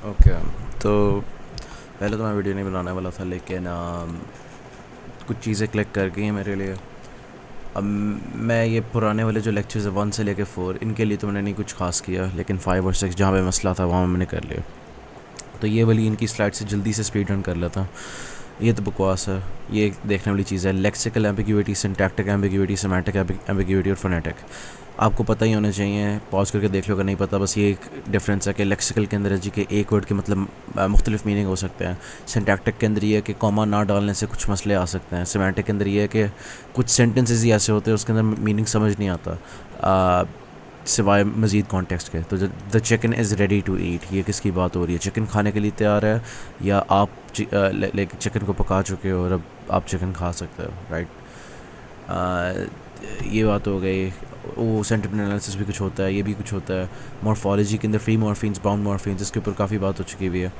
Okay. तो पहले तो मैं वीडियो नहीं बनाने वाला था, लेकिन कुछ चीज़ें क्लिक कर गई हैं मेरे लिए। अब मैं ये पुराने वाले जो लेक्चर्स है 1 से लेकर 4, इनके लिए तो मैंने नहीं कुछ खास किया, लेकिन 5 और 6 जहाँ पे मसला था वहाँ मैंने कर लिया। तो ये वाली इनकी स्लाइड से जल्दी से स्पीड रन कर लेता हूँ। ये तो बकवास है। ये एक देखने वाली चीज़ है, lexical ambiguity, syntactic ambiguity, semantic ambiguity और फोनेटिक। आपको पता ही होना चाहिए, पॉज करके देख लो अगर नहीं पता। बस ये एक डिफरेंस है कि लेक्सिकल के अंदर है जी के एक वर्ड के मतलब मुख्तलिफ मीनिंग हो सकते हैं। सिंटैक्टिक के अंदर ये है कि कॉमा ना डालने से कुछ मसले आ सकते हैं। सेमेंटिक के अंदर ये है कि कुछ सेंटेंसेस ही ऐसे होते हैं उसके अंदर मीनिंग समझ नहीं आता सिवाय मज़ीद कॉन्टेक्स्ट के। तो the chicken is ready to eat, ये किसकी बात हो रही है? चिकन खाने के लिए तैयार है, या आप चिकन को पका चुके हो और अब आप चिकन खा सकते हो, राइट? ये बात हो गई। वो सेंटिमेंट एनालिसिस भी कुछ होता है, ये भी कुछ होता है। मॉर्फोलॉजी के अंदर फ्री मॉर्फिन्स, बाउंड मॉर्फिन्स, इसके ऊपर काफ़ी बात हो चुकी हुई है।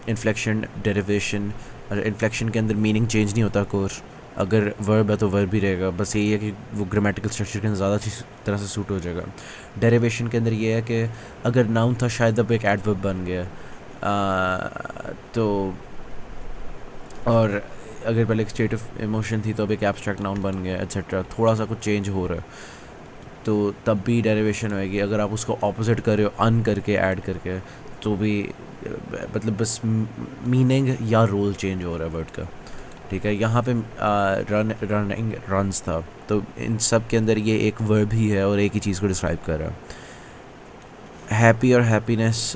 Inflection, derivation. इन्फ्लेक्शन के अंदर मीनिंग चेंज नहीं होता कोर, अगर वर्ब है तो वर्ब ही रहेगा। बस यही है कि वो ग्रामेटिकल स्ट्रक्चर के अंदर ज़्यादा अच्छी तरह से सूट हो जाएगा। डेरिवेशन के अंदर ये है कि अगर नाउन था शायद अब एक एडवर्ब बन गया। तो और अगर पहले एक स्टेट ऑफ इमोशन थी तो अब एक एब्स्ट्रैक्ट नाउन बन गया, एट्सेट्रा। थोड़ा सा कुछ चेंज हो रहा है तो तब भी डेरिवेशन होएगी। अगर आप उसको ऑपोजिट कर रहे हो अन करके, ऐड करके, तो भी मतलब बस मीनिंग या रोल चेंज हो रहा है वर्ड का, ठीक है? यहाँ पे रनिंग, रन्स था, तो इन सब के अंदर ये एक वर्ब ही है और एक ही चीज़ को डिस्क्राइब कर रहा है। हैप्पी और हैप्पीनेस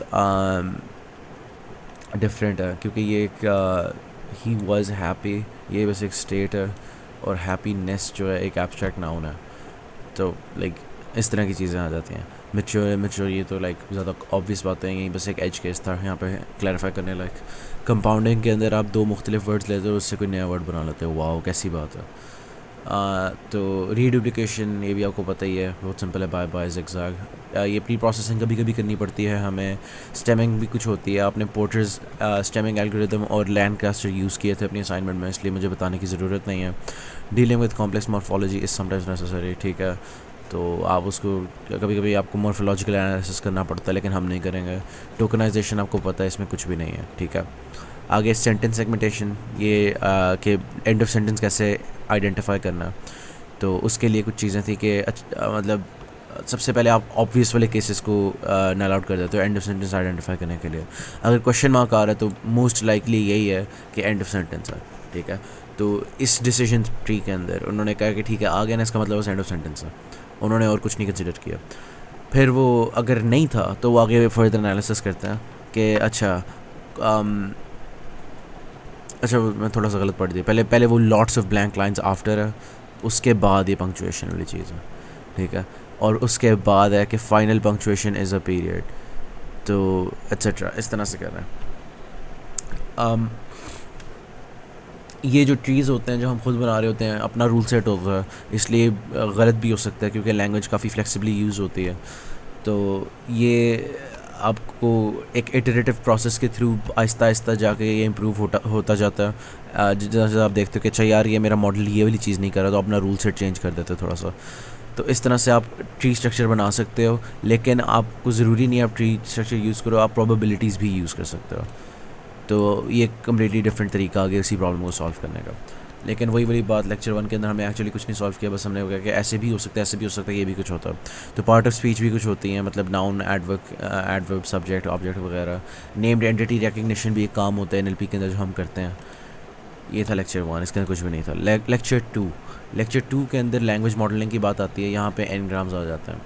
डिफरेंट है, क्योंकि ये एक ही वॉज हैप्पी, ये बस एक स्टेट है, और हैप्पीनेस जो है एक एब्स्ट्रैक्ट नाउन है। तो लाइक इस तरह की चीज़ें आ जाती हैं। मेच्योर ये तो लाइक ज़्यादा ऑब्वियस बातें हैं, यही बस एक एज केस था यहाँ पे क्लैरिफाई करने लाइक। कंपाउंडिंग के अंदर आप दो मुख्तलिफ वर्ड्स लेते हो, उससे कोई नया वर्ड बना लेते हो, वाओ कैसी बात है। तो रीडुप्लिकेशन, ये भी आपको पता ही है, बहुत सिंपल है, बाय बाय ज़िगज़ैग। ये प्री प्रोसेसिंग कभी कभी करनी पड़ती है हमें। स्टेमिंग भी कुछ होती है। आपने पोर्टर्स स्टेमिंग एल्गोरिदम और लैंडकास्टर यूज़ किए थे अपनी असाइनमेंट में, इसलिए मुझे बताने की ज़रूरत नहीं है। Dealing with complex morphology is sometimes necessary, ठीक है? तो आप उसको कभी कभी आपको मॉर्फोलॉजिकल एनालिसिस करना पड़ता है, लेकिन हम नहीं करेंगे। टोकनाइजेशन आपको पता है, इसमें कुछ भी नहीं है, ठीक है? आगे सेंटेंस सेगमेंटेशन, ये कि एंड ऑफ सेंटेंस कैसे आइडेंटिफाई करना। तो उसके लिए कुछ चीज़ें थी कि मतलब सबसे पहले आप ऑब्वियस वाले केसेस को नल आउट कर देते हो एंड ऑफ सेंटेंस आइडेंटिफाई करने के लिए। अगर क्वेश्चन मार्क आ रहा है तो मोस्ट लाइकली यही है कि एंड ऑफ सेंटेंस है, ठीक है? तो इस डिसीजन ट्री के अंदर उन्होंने कहा कि ठीक है आ गया ना, इसका मतलब एंड ऑफ सेंटेंस है। उन्होंने और कुछ नहीं कंसिडर किया। फिर वो अगर नहीं था तो वो आगे फर्दर एनालिसिस करते हैं कि अच्छा मैं थोड़ा सा गलत पढ़ दिया। पहले वो lots of blank lines after है, उसके बाद ये पंक्चुएशन वाली चीज़ है, ठीक है? और उसके बाद है कि final punctuation is a period, तो एट्सेट्रा, इस तरह से कर रहे हैं। ये जो ट्रीज़ होते हैं जो हम खुद बना रहे होते हैं, अपना रूल सेट होता है, इसलिए गलत भी हो सकता है क्योंकि लैंग्वेज काफ़ी फ्लेक्सिबली यूज़ होती है। तो ये आपको एक इटरेटिव प्रोसेस के थ्रू आहिस्ता आहिस्ता जाके ये इम्प्रूव होता जाता है। जैसे आप देखते हो कि अच्छा यार ये मेरा मॉडल ये वाली चीज़ नहीं कर रहा, तो अपना रूल सेट चेंज कर देते हो थोड़ा सा। तो इस तरह से आप ट्री स्ट्रक्चर बना सकते हो, लेकिन आपको ज़रूरी नहीं आप ट्री स्ट्रक्चर यूज़ करो, आप प्रोबेबिलिटीज़ भी यूज़ कर सकते हो। तो ये कम्प्लीटली डिफरेंट तरीका आ गया इसी प्रॉब्लम को सॉल्व करने का। लेकिन वही वाली बात, लेक्चर 1 के अंदर हमने एक्चुअली कुछ नहीं सॉल्व किया, बस हमने कहा कि ऐसे भी हो सकता है, ऐसे भी हो सकता है, ये भी कुछ होता है। तो पार्ट ऑफ स्पीच भी कुछ होती हैं, मतलब नाउन, एडवर्ब, सब्जेक्ट, ऑब्जेक्ट वगैरह। नेम्ड एंटिटी रिकग्निशन भी एक काम होता है NLP के अंदर जो हम करते हैं। ये था लेक्चर 1, इसके अंदर कुछ भी नहीं था। लेक्चर 2 के अंदर लैंग्वेज मॉडलिंग की बात आती है। यहाँ पे एनग्राम्स आ जाते हैं।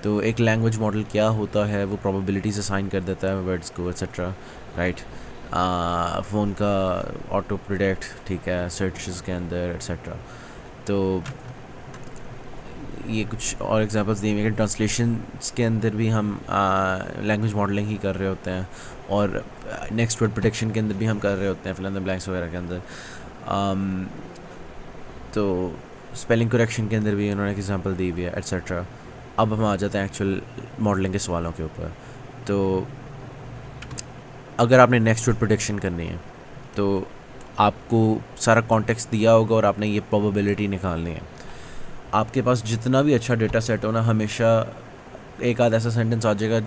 तो एक लैंग्वेज मॉडल क्या होता है, वो प्रोबेबिलिटीज असाइन कर देता है वर्ड्स को, एट्सेट्रा, राइट? फ़ोन का ऑटो प्रोडक्ट, ठीक है, सर्चेस के अंदर, एट्सेट्रा। तो ये कुछ और एग्जांपल्स दिए हुए हैं। ट्रांसलेशन के अंदर भी हम लैंग्वेज मॉडलिंग ही कर रहे होते हैं, और नेक्स्ट वर्ड प्रोटेक्शन के अंदर भी हम कर रहे होते हैं, फिल इन द ब्लैंक्स वगैरह के अंदर। तो स्पेलिंग करेक्शन के अंदर भी उन्होंने एक एग्जांपल दी हुई है, एट्सेट्रा। अब हम आ जाते हैं एक्चुअल मॉडलिंग के सवालों के ऊपर। तो अगर आपने नेक्स्ट वर्ड प्रोटेक्शन करनी है तो आपको सारा कॉन्टेक्स्ट दिया होगा और आपने ये प्रोबेबिलिटी निकालनी है। आपके पास जितना भी अच्छा डेटा सेट हो ना, हमेशा एक आध ऐसा सेंटेंस आ जाएगा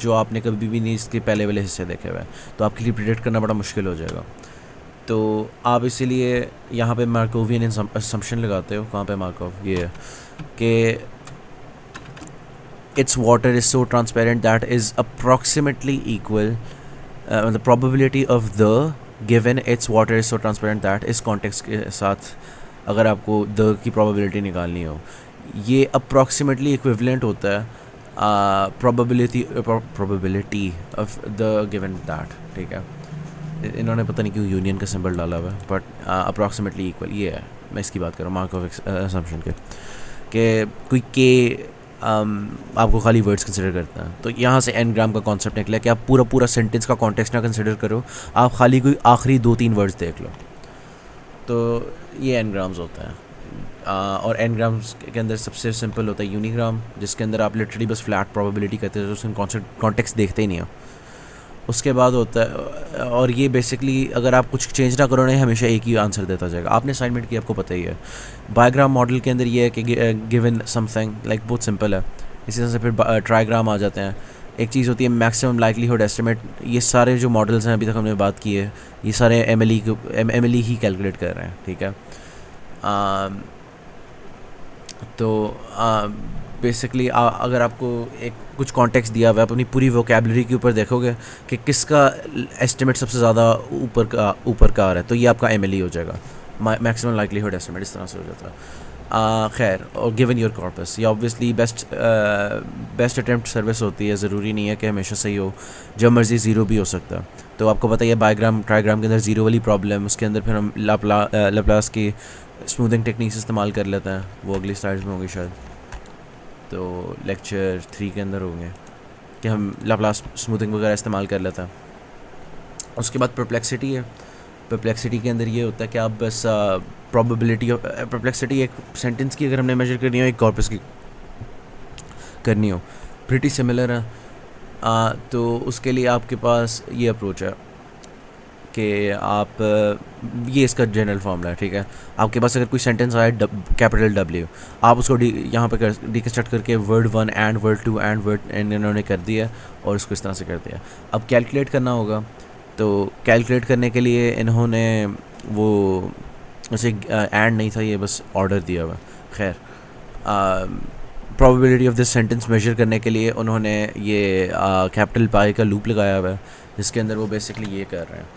जो आपने कभी भी नहीं इसके पहले वाले हिस्से देखे हुए हैं, तो आपके लिए प्रिडिक्ट करना बड़ा मुश्किल हो जाएगा। तो आप इसीलिए यहाँ पे मार्कोवियन असम्पशन लगाते हो। कहाँ पे मार्कोव, ये कि its water is so transparent that is approximately equal, the probability of the given its water is so transparent that इस context के साथ अगर आपको the की probability निकालनी हो, ये approximately equivalent होता है probability of the given that, ठीक है। इन्होंने पता नहीं क्यों यूनियन का सिंबल डाला हुआ है, बट अप्रॉक्सीमेटली इक्वल ये है। मैं इसकी बात कर रहा हूँ मार्कोव असम्पशन के, कि कोई के आपको खाली वर्ड्स कंसिडर करता है। तो यहाँ से एन ग्राम का कॉन्सेप्ट निकला कि आप पूरा सेंटेंस का कॉन्टेक्स्ट ना कंसिडर करो, आप खाली कोई आखिरी 2-3 वर्ड्स देख लो। तो ये एन ग्राम्स होता है। और एन ग्राम्स के अंदर सबसे सिंपल होता है यूनिग्राम, जिसके अंदर आप लिटरली बस फ्लैट प्रोबेबिलिटी करते हो, उसमें कॉन्टेक्स्ट देखते ही नहीं हो। उसके बाद होता है, और ये बेसिकली अगर आप कुछ चेंज ना करो ना, हमेशा एक ही आंसर देता जाएगा। आपने असाइनमेंट की, आपको पता ही है। बायोग्राम मॉडल के अंदर ये है कि गिवन समथिंग, लाइक बहुत सिंपल है। इसी तरह से फिर ट्राईग्राम आ जाते हैं। एक चीज़ होती है मैक्सिमम लाइकलीहुड एस्टिमेट। ये सारे जो मॉडल्स हैं अभी तक हमने बात की है, ये सारे एम ही कैलकुलेट कर रहे हैं, ठीक है। तो बेसिकली अगर आपको एक कुछ कॉन्टेक्स्ट दिया हुआ है, आप अपनी पूरी वोकेबलरी के ऊपर देखोगे कि किसका एस्टिमेट सबसे ज़्यादा ऊपर का आ रहा है, तो ये आपका एमएलई हो जाएगा, मैक्सिमम लाइकलीहुड एस्टिमेट, इस तरह से हो जाता है। खैर, और गिवन योर कॉर्पस, ये ऑब्वियसली बेस्ट अटैम्प्ट सर्विस होती है। ज़रूरी नहीं है कि हमेशा सही हो, जब मर्जी ज़ीरो भी हो सकता है। तो आपको पता है बायोग्राम ट्राईग्राम के अंदर ज़ीरो वाली प्रॉब्लम, उसके अंदर फिर हम लाप्लास की स्मूथिंग टेक्निक्स इस्तेमाल कर लेते हैं, वो अगली स्लाइड्स में होंगी शायद, तो लेक्चर 3 के अंदर होंगे कि हम लाप्लास स्मूथिंग वगैरह इस्तेमाल कर लेते हैं। उसके बाद परप्लेक्सिटी है। परप्लेक्सिटी के अंदर ये होता है कि आप बस प्रोबेबिलिटी ऑफ परप्लेक्सिटी, एक सेंटेंस की अगर हमने मेजर करनी हो, एक कॉर्पस की करनी हो, प्रिटी सिमिलर है। तो उसके लिए आपके पास ये अप्रोच है कि आप ये इसका जनरल फॉर्मूला है, ठीक है। आपके पास अगर कोई सेंटेंस आया कैपिटल W, आप उसको यहाँ पे डिकस्ट्रक्ट करके word 1 and word 2 and word N इन्होंने कर दिया और उसको इस तरह से कर दिया। अब कैलकुलेट करना होगा, तो कैलकुलेट करने के लिए इन्होंने वो उसे एंड नहीं था, ये बस ऑर्डर दिया हुआ। खैर, probability of this sentence measure करने के लिए उन्होंने ये कैपिटल पाई का लूप लगाया हुआ है, जिसके अंदर वो बेसिकली ये कर रहे हैं,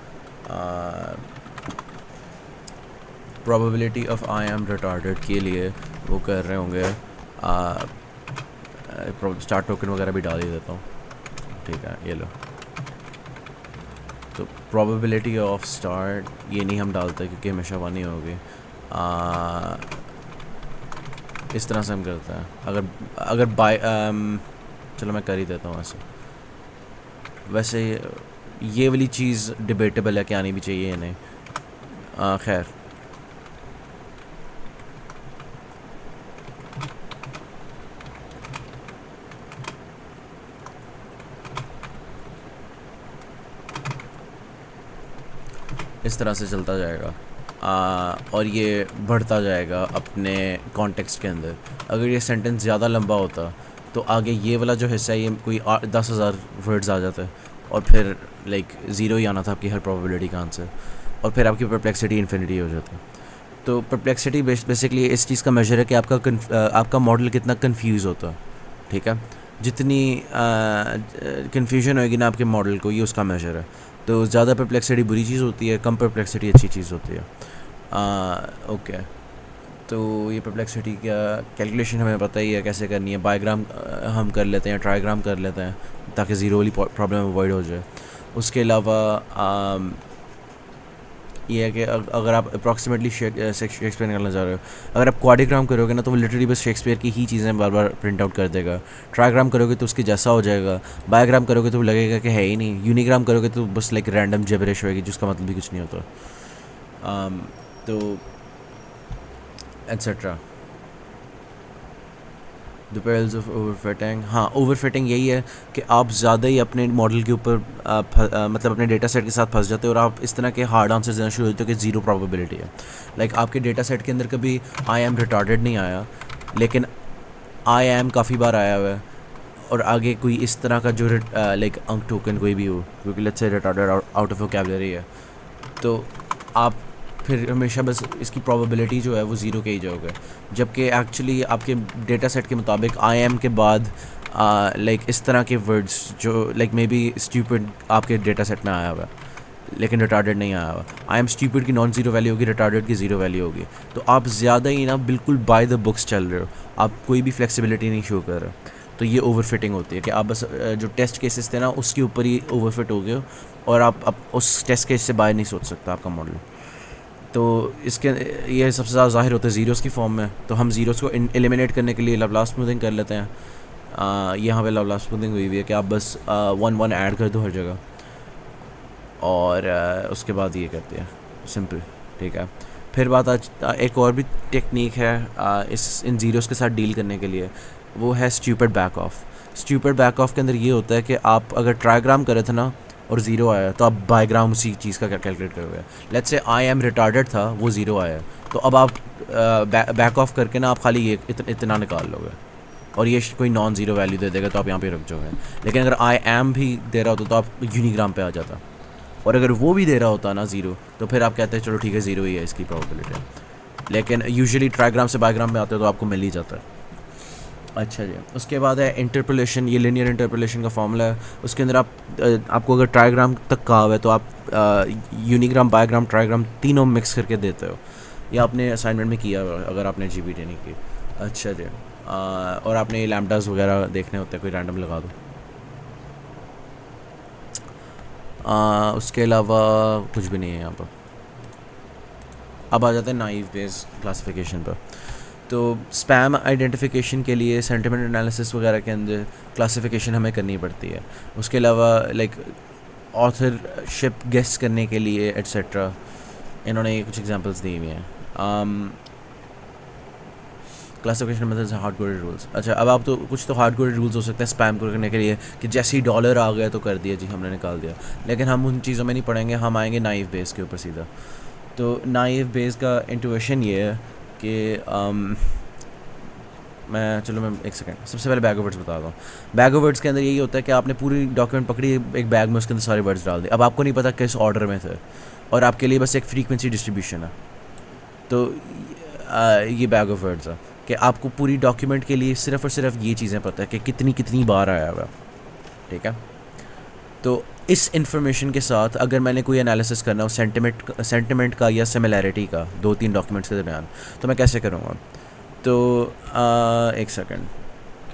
probability of I am retarded के लिए वो कर रहे होंगे। स्टार्ट टोकन वगैरह भी डाल ही देता हूँ, ठीक है, ये लो। तो प्रोबेबिलिटी ऑफ स्टार्ट ये नहीं हम डालते क्योंकि हमेशा वन ही होगी। इस तरह से हम करते हैं। अगर बाय चलो मैं कर ही देता हूँ ऐसे। वैसे ये वाली चीज़ डिबेटेबल है कि आनी भी चाहिए या नहीं। खैर, इस तरह से चलता जाएगा और ये बढ़ता जाएगा अपने कॉन्टेक्स्ट के अंदर। अगर ये सेंटेंस ज़्यादा लंबा होता तो आगे ये वाला जो हिस्सा है ये कोई 10,000 वर्ड्स आ जाते और फिर लाइक ज़ीरो ही आना था आपकी हर प्रोबेबिलिटी का आंसर, और फिर आपकी परप्लेक्सिटी इन्फिनिटी हो जाती। तो परप्लेक्सिटी बेसिकली इस चीज़ का मेजर है कि आपका मॉडल कितना कंफ्यूज होता है, ठीक है। जितनी कन्फ्यूजन होएगी ना आपके मॉडल को, ये उसका मेजर है। तो ज़्यादा परप्लेक्सिटी बुरी चीज़ होती है, कम परप्लेक्सिटी अच्छी चीज़ होती है। ओके, तो ये परप्लेक्सिटी का कैलकुलेशन हमें पता ही है कैसे करनी है। बायोग्राम हम कर लेते हैं, ट्राईग्राम कर लेते हैं ताकि ज़ीरो वाली प्रॉब्लम अवॉइड हो जाए। उसके अलावा ये है कि अगर आप अप्रॉक्सीमेटली शेक्सपियर निकालना चाह रहे हो, अगर आप क्वाड्रिग्राम करोगे ना तो वो लिटरली बस शेक्सपियर की ही चीज़ें बार बार प्रिंट आउट कर देगा। ट्राईग्राम करोगे तो उसके जैसा हो जाएगा। बायोग्राम करोगे तो लगेगा कि है ही नहीं। यूनिग्राम करोगे तो बस लाइक रैंडम जिब्रिश होएगी जिसका मतलब भी कुछ नहीं होता। तो etcetera. The perils of overfitting, हाँ ओवरफिटिंग यही है कि आप ज़्यादा ही अपने मॉडल के ऊपर मतलब अपने डेटा सेट के साथ फंस जाते हो और आप इस तरह के हार्ड आंसर देना शुरू होते हो कि ज़ीरो प्रोबेबिलिटी है। लाइक आपके डेटा सेट के अंदर कभी आई एम रिटार्डेड नहीं आया, लेकिन आई एम काफ़ी बार आया हुआ है, और आगे कोई इस तरह का जो लाइक अंक टोकन कोई भी हो, क्योंकि let's say retarded out of vocabulary है, तो आप फिर हमेशा बस इसकी प्रोबेबिलिटी जो है वो ज़ीरो के ही जाओगे, जबकि एक्चुअली आपके डेटा सेट के मुताबिक आई एम के बाद लाइक इस तरह के वर्ड्स जो लाइक मे बी स्टूपिड आपके डेटा सेट में आया हुआ है लेकिन रिटार्डेड नहीं आया हुआ, आई एम स्टूपिड की नॉन ज़ीरो वैल्यू होगी, रिटार्डेड की ज़ीरो वैल्यू होगी। तो आप ज़्यादा ही ना बिल्कुल बाय द बुक्स चल रहे हो, आप कोई भी फ्लेक्सिबिलिटी नहीं शो कर रहे। तो ये ओवरफिटिंग होती है कि आप बस जो टेस्ट केसेस थे ना उसके ऊपर ही ओवरफिट हो गए हो और आप उस टेस्ट केस से बाहर नहीं सोच सकता आपका मॉडल। तो इसके ये सबसे ज़्यादा ज़ाहिर होता है ज़ीरोज़ की फॉर्म में। तो हम ज़ीरोज़ को एलिमिनेट करने के लिए लाप्लास स्मूथिंग कर लेते हैं। यहाँ पे लाप्लास स्मूथिंग हुई हुई है कि आप बस 1 1 ऐड कर दो हर जगह और उसके बाद ये करते हैं सिंपल, ठीक है। फिर बात आज एक और भी टेक्निक है इन ज़ीरोज़ के साथ डील करने के लिए, वो है stupid back of. Stupid back of के अंदर ये होता है कि आप अगर ट्राईग्राम करे थे ना और ज़ीरो आया तो आप बाईग्राम उसी चीज़ का कैलकुलेट करोगे। Let's say I am retarded था, वो ज़ीरो आया, तो अब आप बैक ऑफ करके ना आप खाली ये इतना निकाल लोगे और ये कोई नॉन ज़ीरो वैल्यू दे देगा तो आप यहाँ पे रुक जाओगे। लेकिन अगर आई एम भी दे रहा होता तो आप यूनिग्राम पे आ जाता, और अगर वो भी दे रहा होता ना ज़ीरो तो फिर आप कहते हैं चलो ठीक है ज़ीरो ही है इसकी प्रोबेबिलिटी। लेकिन यूजुअली ट्राईग्राम से बाईग्राम में आते हो तो आपको मिल ही जाता है। अच्छा जी, उसके बाद है इंटरपोलेशन। ये लिनियर इंटरपोलेशन का फॉर्मूला है। उसके अंदर आपको अगर ट्राईग्राम तक कहा हुआ है तो आप यूनिग्राम, बायोग्राम, ट्राईग्राम तीनों मिक्स करके देते हो। ये आपने असाइनमेंट में किया अगर आपने जीबीटी नहीं की। अच्छा जी, और आपने ये लैम्डास वगैरह देखने होते हैं, कोई रैंडम लगा दो। उसके अलावा कुछ भी नहीं है यहाँ पर। अब आ जाते हैं नाइव बेस क्लासिफिकेशन पर। तो स्पैम आइडेंटिफिकेशन के लिए सेंटिमेंट एनालिसिस वगैरह के अंदर क्लासिफिकेशन हमें करनी पड़ती है। उसके अलावा लाइक ऑथरशिप गेस करने के लिए एट्सेट्रा इन्होंने कुछ एग्जांपल्स दी हुई हैं। Classification methods hard coded rules. अच्छा, अब आप तो कुछ तो हार्ड कोडेड रूल्स हो सकते हैं स्पैम को करने के लिए कि जैसे ही डॉलर आ गया तो कर दिया जी, हमने निकाल दिया। लेकिन हम उन चीज़ों में नहीं पढ़ेंगे, हम आएंगे नाइव बेस के ऊपर सीधा। तो नाइव बेस का इंट्यूशन ये है कि मैं एक सेकंड, सबसे पहले बैग ऑफ वर्ड्स बताता हूँ। बैग ऑफ वर्ड्स के अंदर यही होता है कि आपने पूरी डॉक्यूमेंट पकड़ी, एक बैग में उसके अंदर सारे वर्ड्स डाल दिए। अब आपको नहीं पता किस ऑर्डर में थे और आपके लिए बस एक फ्रीक्वेंसी डिस्ट्रीब्यूशन है। तो ये बैग ऑफ वर्ड्स है कि आपको पूरी डॉक्यूमेंट के लिए सिर्फ और सिर्फ ये चीज़ें पता है कि कितनी बार आया हुआ, ठीक है। तो इस इंफॉर्मेशन के साथ अगर मैंने कोई एनालिसिस करना हो सेंटिमेंट का या सिमिलैरिटी का 2-3 डॉक्यूमेंट्स के दरमियान, तो मैं कैसे करूँगा? तो एक सेकंड,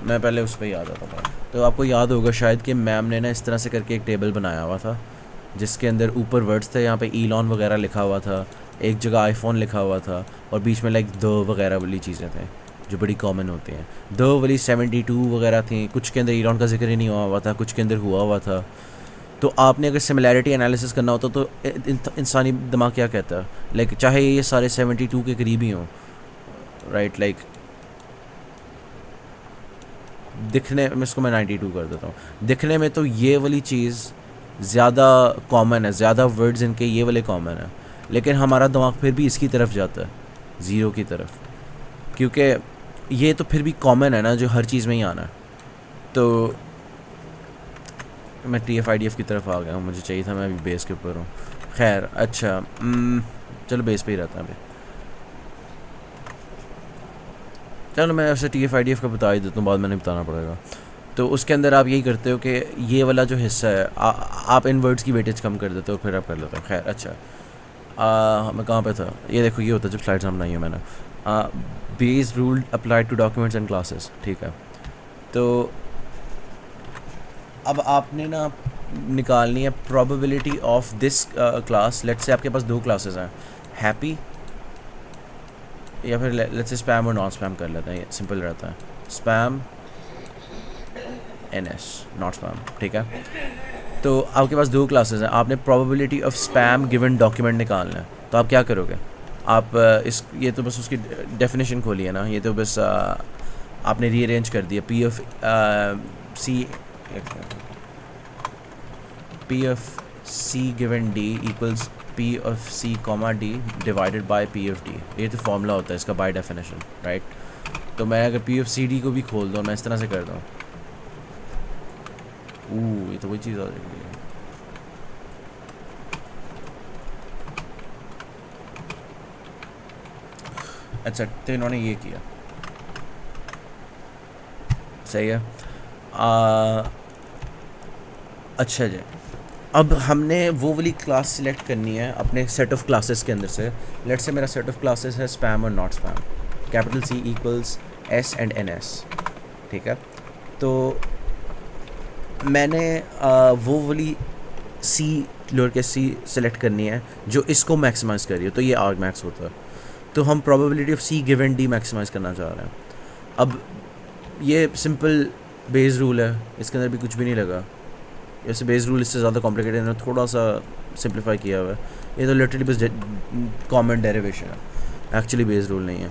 मैं पहले उस पर याद आता था। तो आपको याद होगा शायद कि मैम ने ना इस तरह से करके एक टेबल बनाया हुआ था जिसके अंदर ऊपर वर्ड्स थे, यहाँ पे ईलॉन वगैरह लिखा हुआ था, एक जगह आईफोन लिखा हुआ था और बीच में लाइक द वगैरह वाली चीज़ें थे जो बड़ी कॉमन होती हैं। द वाली 72 वगैरह थी, कुछ के अंदर ईलॉन का जिक्र ही नहीं हुआ था, कुछ के अंदर हुआ हुआ था। तो आपने अगर सिमिलैरिटी एनालिसिस करना होता तो इंसानी दिमाग क्या कहता है, लाइक चाहे ये सारे 72 के करीब ही हों, राइट, लाइक दिखने में, इसको मैं 92 कर देता हूँ, दिखने में तो ये वाली चीज़ ज़्यादा कॉमन है, ज़्यादा वर्ड्स इनके ये वाले कॉमन है, लेकिन हमारा दिमाग फिर भी इसकी तरफ जाता है, ज़ीरो की तरफ, क्योंकि ये तो फिर भी कॉमन है ना जो हर चीज़ में ही आना है। तो मैं TF-IDF की तरफ आ गया हूँ, मुझे चाहिए था मैं अभी बेस के ऊपर हूँ। खैर अच्छा, चलो बेस पे ही रहता है अभी। चलो मैं ऐसे TF-IDF का बता ही देता हूँ, बाद में नहीं बताना पड़ेगा। तो उसके अंदर आप यही करते हो कि ये वाला जो हिस्सा है आप इन वर्ड्स की वेटेज कम कर देते हो, फिर आप कर लेते हो। खैर अच्छा, मैं कहाँ पे था? ये देखो, ये होता है जब स्लाइड्स हम बनाई है मैंने। Bayes rule applied to documents and classes, ठीक है। तो अब आपने ना निकालनी है probability of this class. Let's say आपके पास 2 क्लासेस हैं, हैप्पी या फिर लेट्स से स्पैम और नॉन स्पैम कर लेते हैं, ये सिंपल रहता है, स्पैम NS नॉट स्पैम, ठीक है। तो आपके पास 2 क्लासेस हैं, आपने probability of spam given document निकालना है। तो आप क्या करोगे? आप ये तो बस उसकी डेफिनेशन खोली है ना, ये तो बस आपने रीअरेंज कर दिया। P of C given D equals P of C comma D divided by P of D। ये तो फॉर्मूला होता है इसका बाय डेफिनेशन, राइट। तो मैं अगर P of C D को भी खोल दूँ, मैं इस तरह से कर दूँ ये तो वही चीज़ आ जाएगी। अच्छा, तो इन्होंने ये किया, सही है। अच्छा जी, अब हमने वो वाली क्लास सिलेक्ट करनी है अपने सेट ऑफ क्लासेस के अंदर से। लेट्स से मेरा सेट ऑफ क्लासेस है स्पैम और not spam, capital C equals S and NS, ठीक है। तो मैंने वो वाली C लोअर के C सेलेक्ट करनी है जो इसको मैक्सिमाइज़ करिए, तो ये आर्ग मैक्स होता है। तो हम probability of C given D maximise करना चाह रहे हैं। अब ये सिंपल बेस रूल है, इसके अंदर भी कुछ भी नहीं लगा। जैसे बेस रूल इससे ज़्यादा कॉम्प्लिकेटेड है, थोड़ा सा सिंप्लीफाई किया हुआ है। ये तो लिटरली बस कॉमन डेरिवेशन है, एक्चुअली बेस रूल नहीं है।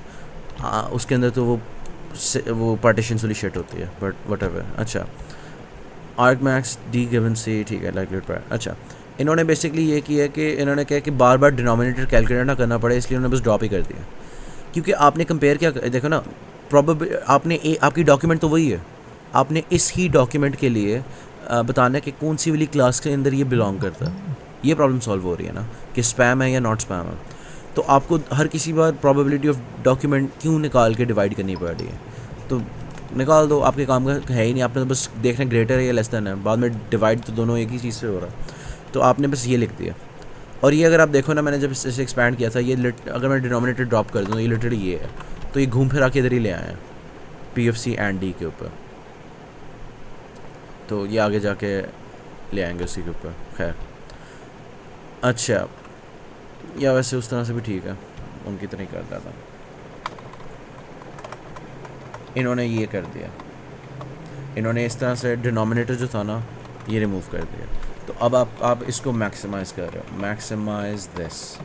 उसके अंदर तो वो पार्टीशन वाली शिट होती है, बट वट एवर। अच्छा, आर्ग मैक्स D गिवन C, ठीक है, लाइक। अच्छा, इन्होंने बेसिकली ये किया कि इन्होंने कहा कि बार बार डिनोमिनेटर कैलकुलेट ना करना पड़े, इसलिए उन्होंने बस ड्रॉप ही कर दिया। क्योंकि आपने कंपेयर क्या देखो ना, आपकी डॉक्यूमेंट तो वही है, आपने इस ही डॉक्यूमेंट के लिए बताना है कि कौन सी वाली क्लास के अंदर ये बिलोंग करता है। ये प्रॉब्लम सॉल्व हो रही है ना, कि स्पैम है या नॉट स्पैम है। तो आपको हर किसी बार प्रोबेबिलिटी ऑफ डॉक्यूमेंट क्यों निकाल के डिवाइड करनी पड़ रही है? तो निकाल दो, आपके काम का है ही नहीं। आपने तो बस देखना ग्रेटर है या लेस देन है, बाद में डिवाइड तो दोनों एक ही चीज़ से हो रहा है। तो आपने बस ये लिख दिया। और ये अगर आप देखो ना, मैंने जब इसे एक्सपैंड किया था, ये अगर मैं डिनोमिनेटर ड्रॉप कर दूँ तो ये लिटरली ये है, तो ये घूम फिरा के इधर ही ले आए हैं P of C and D के ऊपर। तो ये आगे जाके ले आएंगे उसी के ऊपर। खैर, अच्छा, या वैसे उस तरह से भी ठीक है, उनकी तरह ही कर रहा था। इन्होंने ये कर दिया, इन्होंने इस तरह से डिनोमिनेटर जो था ना ये रिमूव कर दिया। तो अब आप इसको मैक्सिमाइज़ कर रहे हो, मैक्सिमाइज दिस।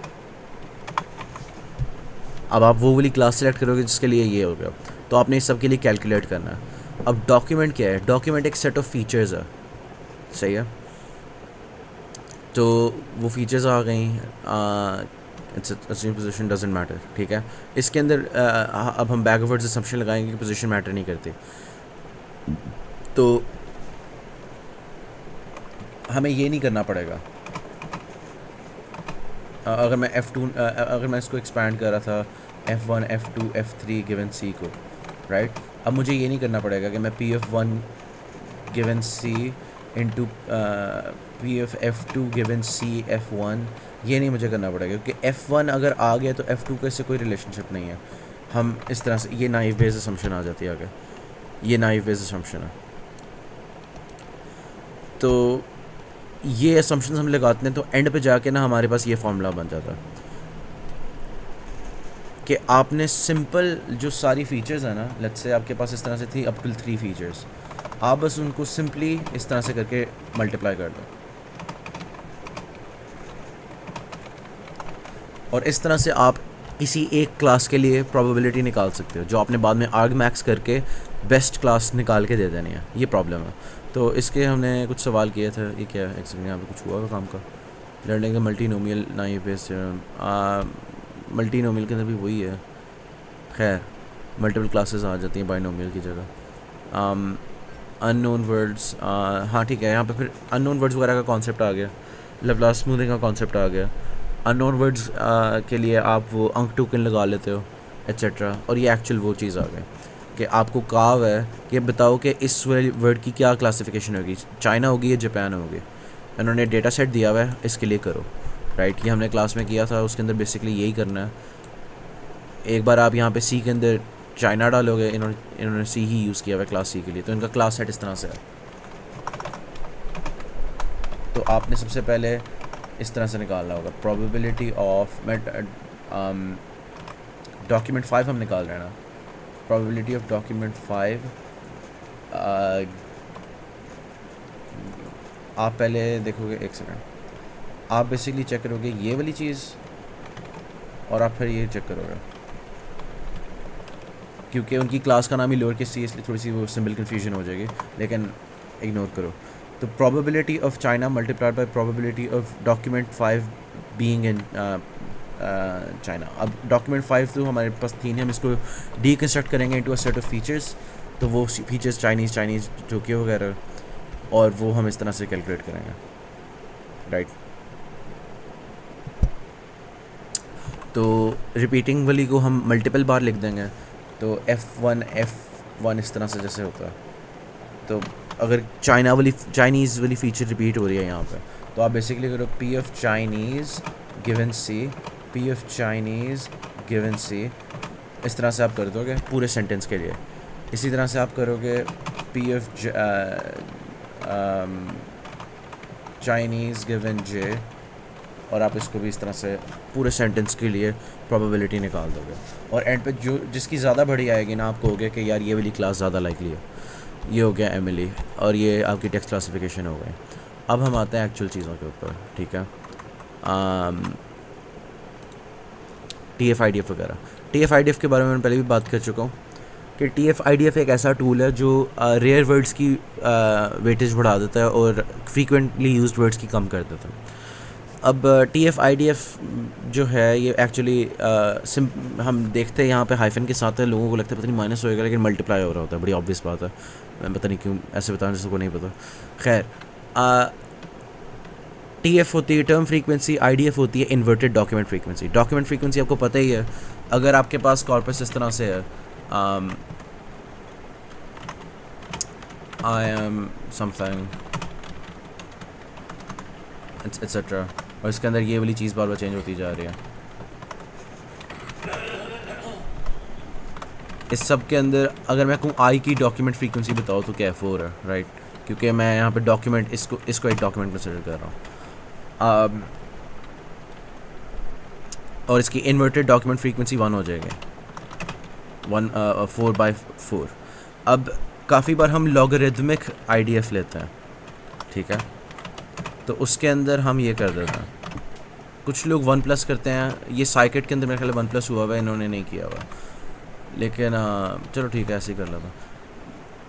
अब आप वो वाली क्लास सेलेक्ट करोगे जिसके लिए ये हो गया, तो आपने इस सब के लिए कैलकुलेट करना है। अब डॉक्यूमेंट क्या है? डॉक्यूमेंट एक सेट ऑफ फीचर्स है, सही है। तो वो फीचर्स आ गई, पोजीशन डजंट मैटर, ठीक है। इसके अंदर अब हम बैकवर्ड्स असम्पशन लगाएंगे कि पोजीशन मैटर नहीं करती। तो हमें ये नहीं करना पड़ेगा। अगर मैं अगर मैं इसको एक्सपैंड कर रहा था F1, F2, F3 given C को, राइट। अब मुझे ये नहीं करना पड़ेगा कि मैं P of 1 given C into P of F2 given C F1, ये नहीं मुझे करना पड़ेगा, क्योंकि F1 अगर आ गया तो F2 का इससे कोई रिलेशनशिप नहीं है। हम इस तरह से, ये नाइव बेस्ड असम्पशन आ जाती है आगे, ये नाइव बेस्ड असम्पशन है। तो ये असम्पशन हम लगाते हैं, तो एंड पे जाके ना हमारे पास ये फॉर्मूला बन जाता है कि आपने सिंपल जो सारी फीचर्स है ना, लेट्स से आपके पास इस तरह से थी अप टिल 3 फीचर्स, आप बस उनको सिंपली इस तरह से करके मल्टीप्लाई कर दो, और इस तरह से आप किसी एक क्लास के लिए प्रोबेबिलिटी निकाल सकते हो, जो आपने बाद में आर्ग मैक्स करके बेस्ट क्लास निकाल के दे देनी है। ये प्रॉब्लम है। तो इसके हमने कुछ सवाल किए थे, ये क्या है एक्चुअली, यहाँ पे कुछ हुआ काम का। लर्निंग का मल्टीनोमियल नाइव बेस्ड, मल्टीनोमियल के अंदर भी वही है। खैर, मल्टीपल क्लासेस आ जाती हैं बाइनोमियल की जगह। अननोन वर्ड्स, हाँ ठीक है, यहाँ पे फिर अननोन वर्ड्स वगैरह का कॉन्सेप्ट आ गया, लाप्लास स्मूथिंग का कॉन्सेप्ट आ गया। अननोन वर्ड्स के लिए आप वो अंक टोकन लगा लेते हो एट्सेट्रा, और ये एक्चुअल वो चीज़ आ गई कि आपको कहा है कि बताओ कि इस वर्ड की क्या क्लासिफिकेशन होगी, चाइना होगी या जापान होगी। इन्होंने डेटा सेट दिया हुआ है, इसके लिए करो, राइट। ये हमने क्लास में किया था, उसके अंदर बेसिकली यही करना है। एक बार आप यहाँ पे सी के अंदर चाइना डालोगे, इन्होंने सी ही यूज़ किया हुआ है क्लास सी के लिए, तो इनका क्लास सेट इस तरह से है। तो आपने सबसे पहले इस तरह से निकालना होगा प्रोबेबिलिटी ऑफ डॉक्यूमेंट 5 हम निकाल रहे हैं ना, प्रोबेबिलिटी ऑफ डॉक्यूमेंट 5। आप पहले देखोगे, एक सेकंड, आप बेसिकली चेक करोगे ये वाली चीज़, और आप फिर ये चेक करोगे, क्योंकि उनकी क्लास का नाम ही लोअर केस सी, इसलिए थोड़ी सी वो सिंबल कन्फ्यूजन हो जाएगी, लेकिन इग्नोर करो। तो probability of China multiplied by probability of document 5 being in China. अब डॉक्यूमेंट 5 तो हमारे पास 3 है, हम इसको डीकंस्ट्रक्ट करेंगे into a set of features. तो वो फीचर्स चाइनीज़ टोक्यो वगैरह, और वो हम इस तरह से कैलकुलेट करेंगे, राइट। तो रिपीटिंग वाली को हम मल्टीपल बार लिख देंगे, तो F1 इस तरह से जैसे होता है। तो अगर चाइनीज़ वाली फीचर रिपीट हो रही है यहाँ पे, तो आप बेसिकली करो P of Chinese given C, P of Chinese given C, इस तरह से आप कर दोगे पूरे सेंटेंस के लिए। इसी तरह से आप करोगे P of Chinese given J, और आप इसको भी इस तरह से पूरे सेंटेंस के लिए प्रोबेबिलिटी निकाल दोगे। और एंड पे जो जिसकी ज़्यादा बड़ी आएगी ना, आप कहोगे कि यार ये वाली क्लास ज़्यादा लाइकली है। ये हो गया एमिली, और ये आपकी टेक्स्ट क्लासिफिकेशन हो गई। अब हम आते हैं एक्चुअल चीज़ों के ऊपर, ठीक है। TF-IDF वगैरह। TF-IDF के बारे में मैं पहले भी बात कर चुका हूँ कि TF-IDF एक ऐसा टूल है जो रेयर वर्ड्स की वेटेज बढ़ा देता है और फ्रीक्वेंटली यूज्ड वर्ड्स की कम कर देता है। अब TF-IDF जो है ये एक्चुअली हम देखते हैं यहाँ पे हाइफन के साथ है, लोगों को लगता है पता नहीं माइनस होएगा, लेकिन मल्टीप्लाई हो रहा होता है। बड़ी ऑब्वियस बात है, मैं पता नहीं क्यों ऐसे बताऊँ जिसको को नहीं पता। खैर, TF होती है टर्म फ्रीक्वेंसी, IDF होती है inverted document frequency. Document frequency आपको पता ही है, अगर आपके पास कॉर्पस इस तरह से है, आई एम समथिंग एट्सेट्रा, और इसके अंदर ये वाली चीज़ बार बार चेंज होती जा रही है। इस सब के अंदर अगर मैं कहूँ आई की डॉक्यूमेंट फ्रीक्वेंसी बताओ तो क्या F4 है, राइट, क्योंकि मैं यहाँ पे डॉक्यूमेंट इसको एक डॉक्यूमेंट कंसिडर कर रहा हूँ। और इसकी इन्वर्टेड डॉक्यूमेंट फ्रीक्वेंसी 1 हो जाएगी, 4/4। अब काफ़ी बार हम लॉगरिथमिक IDF लेते हैं, ठीक है, तो उसके अंदर हम ये कर देते हैं। कुछ लोग 1+ करते हैं, ये साइकेट के अंदर मेरे ख्याल 1+ हुआ हुआ है, इन्होंने नहीं किया हुआ, लेकिन चलो ठीक है ऐसे ही कर लेता,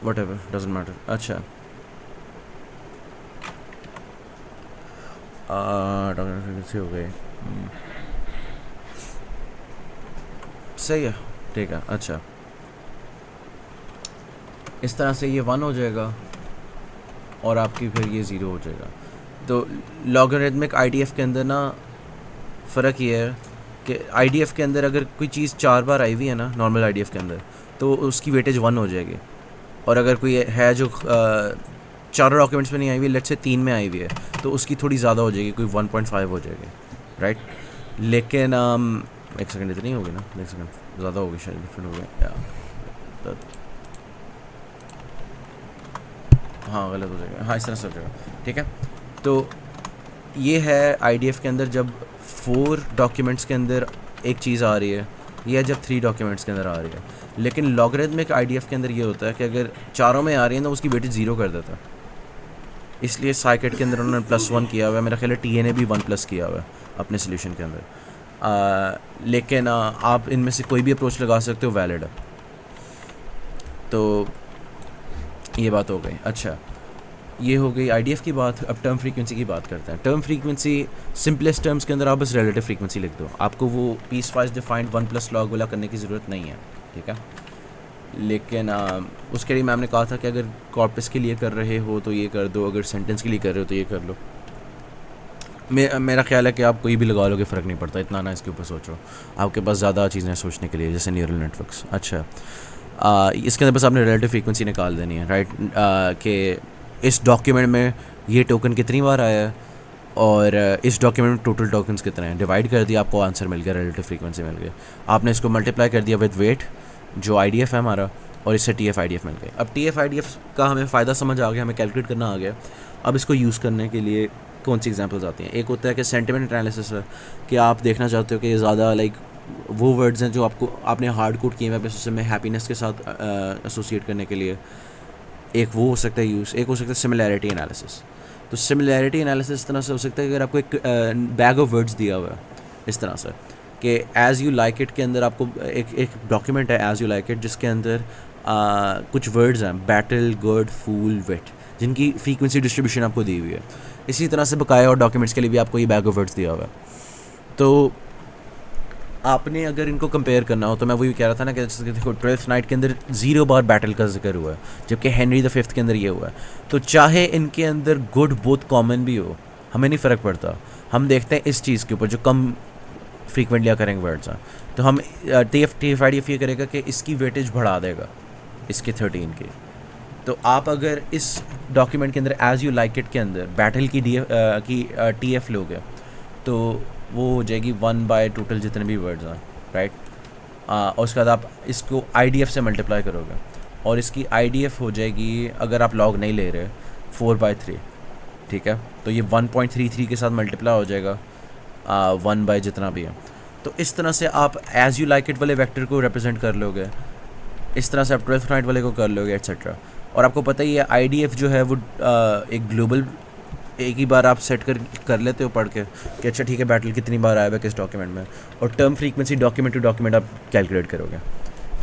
वट एवर डजेंट मैटर। अच्छा, फ्रीक्वेंसी हो गई, सही है, ठीक है। अच्छा, इस तरह से ये 1 हो जाएगा और आपकी फिर ये 0 हो जाएगा। तो लॉगरिथमिक IDF के अंदर ना फ़र्क ये है कि IDF के अंदर अगर कोई चीज़ 4 बार आई हुई है ना नॉर्मल IDF के अंदर, तो उसकी वेटेज 1 हो जाएगी। और अगर कोई है जो चारों डॉक्यूमेंट्स में नहीं आई हुई, लेट्स से 3 में आई हुई है, तो उसकी थोड़ी ज़्यादा हो जाएगी, कोई 1.5 हो जाएगी, राइट। लेकिन एक सेकंड, इतनी होगी ना, एक सेकंड ज़्यादा होगी शायद, डिफरेंट हो गया, हाँ गलत हो जाएगा, हाँ इस तरह से हो जाएगा, ठीक है। तो ये है IDF के अंदर जब 4 डॉक्यूमेंट्स के अंदर एक चीज़ आ रही है, या जब 3 डॉक्यूमेंट्स के अंदर आ रही है। लेकिन लॉगरिथमिक IDF के अंदर ये होता है कि अगर चारों में आ रही है तो उसकी वेटेज 0 कर देता है। इसलिए साइकेट के अंदर उन्होंने +1 किया हुआ है, मेरा ख्याल है TA ने भी 1+ किया हुआ है अपने सोल्यूशन के अंदर। लेकिन आप इनमें से कोई भी अप्रोच लगा सकते हो, वैलिड है। तो ये बात हो गई। अच्छा, ये हो गई IDF की बात। अब टर्म फ्रीक्वेंसी की बात करते हैं। टर्म फ्रीक्वेंसी सिंपलेस्ट टर्म्स के अंदर आप बस रिलेटिव फ्रीक्वेंसी लिख दो, आपको वो पीस वाइज डिफाइंड 1+ लॉग वाला करने की ज़रूरत नहीं है, ठीक है। लेकिन उसके लिए मैम ने कहा था कि अगर कॉर्पस के लिए कर रहे हो तो ये कर दो, अगर सेंटेंस के लिए कर रहे हो तो ये कर लो। मेरा ख्याल है कि आप कोई भी लगा लोगे फ़र्क नहीं पड़ता, इतना ना इसके ऊपर सोचो, आपके पास ज़्यादा चीज़ें सोचने के लिए, जैसे न्यूरल नेटवर्क्स। अच्छा, इसके अंदर बस आपने रिलेटिव फ्रीक्वेंसी निकाल देनी है, राइट, कि इस डॉक्यूमेंट में ये टोकन कितनी बार आया है और इस डॉक्यूमेंट में टोटल टोकन्स कितने हैं, डिवाइड कर दिया, आपको आंसर मिल गया, रिलेटिव फ्रीक्वेंसी मिल गई। आपने इसको मल्टीप्लाई कर दिया विद वेट जो IDF है हमारा, और इससे TF-IDF मिल गई। अब TF-IDF का हमें फ़ायदा समझ आ गया, हमें कैलकुलेट करना आ गया। अब इसको यूज़ करने के लिए कौन सी एग्जांपल्स आती हैं? एक होता है कि सेंटिमेंट एनालिसिस है, कि आप देखना चाहते हो कि ये ज़्यादा लाइक वो वर्ड्स हैं जो आपने हार्ड कोड किए हुए अपने सिस्टम में हैप्पीनेस के साथ एसोसिएट करने के लिए। एक वो हो सकता है यूज़, एक हो सकता है सिमिलैरिटी एनालिसिस। तो सिमिलैरिटी एनालिसिस इस तरह से हो सकता है कि अगर आपको एक बैग ऑफ वर्ड्स दिया हुआ है इस तरह से कि एज़ यू लाइक इट के अंदर आपको एक डॉक्यूमेंट है एज़ यू लाइक इट, जिसके अंदर कुछ वर्ड्स हैं बैटल, गुड, फूल, विट, जिनकी फ्रीक्वेंसी डिस्ट्रीब्यूशन आपको दी हुई है। इसी तरह से बकाया और डॉक्यूमेंट्स के लिए भी आपको ये बैग ऑफ वर्ड्स दिया हुआ है। तो आपने अगर इनको कंपेयर करना हो तो मैं वही कह रहा था ना कि जैसे देखो 12th नाइट के अंदर 0 बार बैटल का जिक्र हुआ है, जबकि हेनरी द फिफ्थ के अंदर ये हुआ है। तो चाहे इनके अंदर गुड बोथ कॉमन भी हो, हमें नहीं फ़र्क पड़ता। हम देखते हैं इस चीज़ के ऊपर जो कम फ्रीक्वेंटली करेंगे वर्ड्स हैं, तो हम TF-IDF ये करेगा कि इसकी वेटेज बढ़ा देगा इसके 13 की। तो आप अगर इस डॉक्यूमेंट के अंदर एज़ यू लाइक इट के अंदर बैटल की TF लोगे तो वो हो जाएगी 1 बाय टोटल जितने भी वर्ड्स हैं, राइट। और उसके बाद आप इसको IDF से मल्टीप्लाई करोगे और इसकी IDF हो जाएगी, अगर आप लॉग नहीं ले रहे, 4/3, ठीक है। तो ये 1.33 के साथ मल्टीप्लाई हो जाएगा 1 बाय जितना भी है। तो इस तरह से आप एज़ यू लाइक इट वाले वेक्टर को रिप्रेजेंट कर लोगे, इस तरह से आप 12th नाइट वाले को कर लोगे, एट्सेट्रा। और आपको पता ही है IDF जो है वो एक ग्लोबल, एक ही बार आप सेट कर लेते हो पढ़ के कि अच्छा ठीक है बैटल कितनी बार आया हुआ किस डॉक्यूमेंट में, और term frequency document to document आप कैलकुलेट करोगे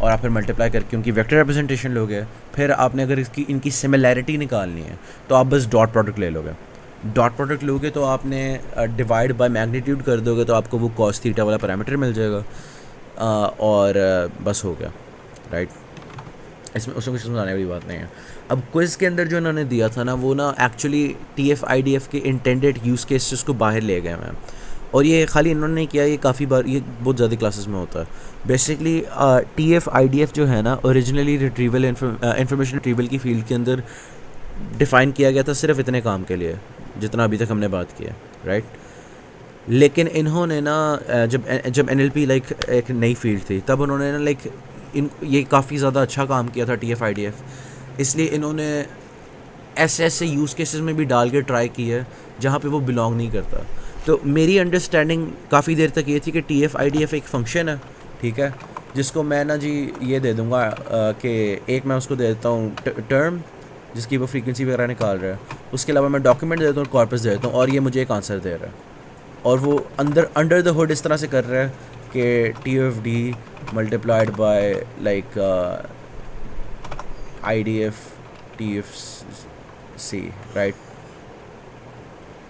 और आप फिर मल्टीप्लाई करके उनकी वेक्टर रिप्रेजेंटेशन लोगे। फिर आपने अगर इनकी सिमिलैरिटी निकालनी है तो आप बस डॉट प्रोडक्ट ले लोगे। डॉट प्रोडक्ट लोगे तो आपने डिवाइड बाय मैग्नीट्यूड कर दोगे तो आपको वो कॉस थीटा वाला पैरामीटर मिल जाएगा, और बस हो गया, राइट। इसमें उसमें कुछ समझाने वाली बात नहीं है। अब क्विज़ के अंदर जो इन्होंने दिया था ना, वो ना एक्चुअली TF-IDF के इंटेंडेड यूज़ केसेस को बाहर ले गए हैं, और ये खाली इन्होंने नहीं किया, ये काफ़ी बार, ये बहुत ज़्यादा क्लासेस में होता है। बेसिकली TF-IDF जो है ना, ओरिजिनली रिट्रीवल इंफॉर्मेशन रिट्रीवल की फील्ड के अंदर डिफ़ाइन किया गया था सिर्फ इतने काम के लिए जितना अभी तक हमने बात की है, राइट। लेकिन इन्होंने ना जब NLP लाइक एक नई फील्ड थी, तब उन्होंने ना लाइक ये काफ़ी ज़्यादा अच्छा काम किया था TF-IDF, इसलिए इन्होंने ऐसे यूज़ केसेस में भी डाल के ट्राई की है जहाँ पे वो बिलोंग नहीं करता। तो मेरी अंडरस्टैंडिंग काफ़ी देर तक ये थी कि TF-IDF एक फ़ंक्शन है, ठीक है, जिसको मैं ना जी ये दे दूँगा कि एक मैं उसको दे देता हूँ टर्म जिसकी वो फ्रीक्वेंसी वगैरह निकाल रहा है, उसके अलावा मैं डॉक्यूमेंट दे देता हूँ, कॉर्पस दे देता हूँ, और ये मुझे एक आंसर दे रहा है, और वो अंडर द हुड इस तरह से कर रहा है कि TFD multiplied by like IDF TFC, right.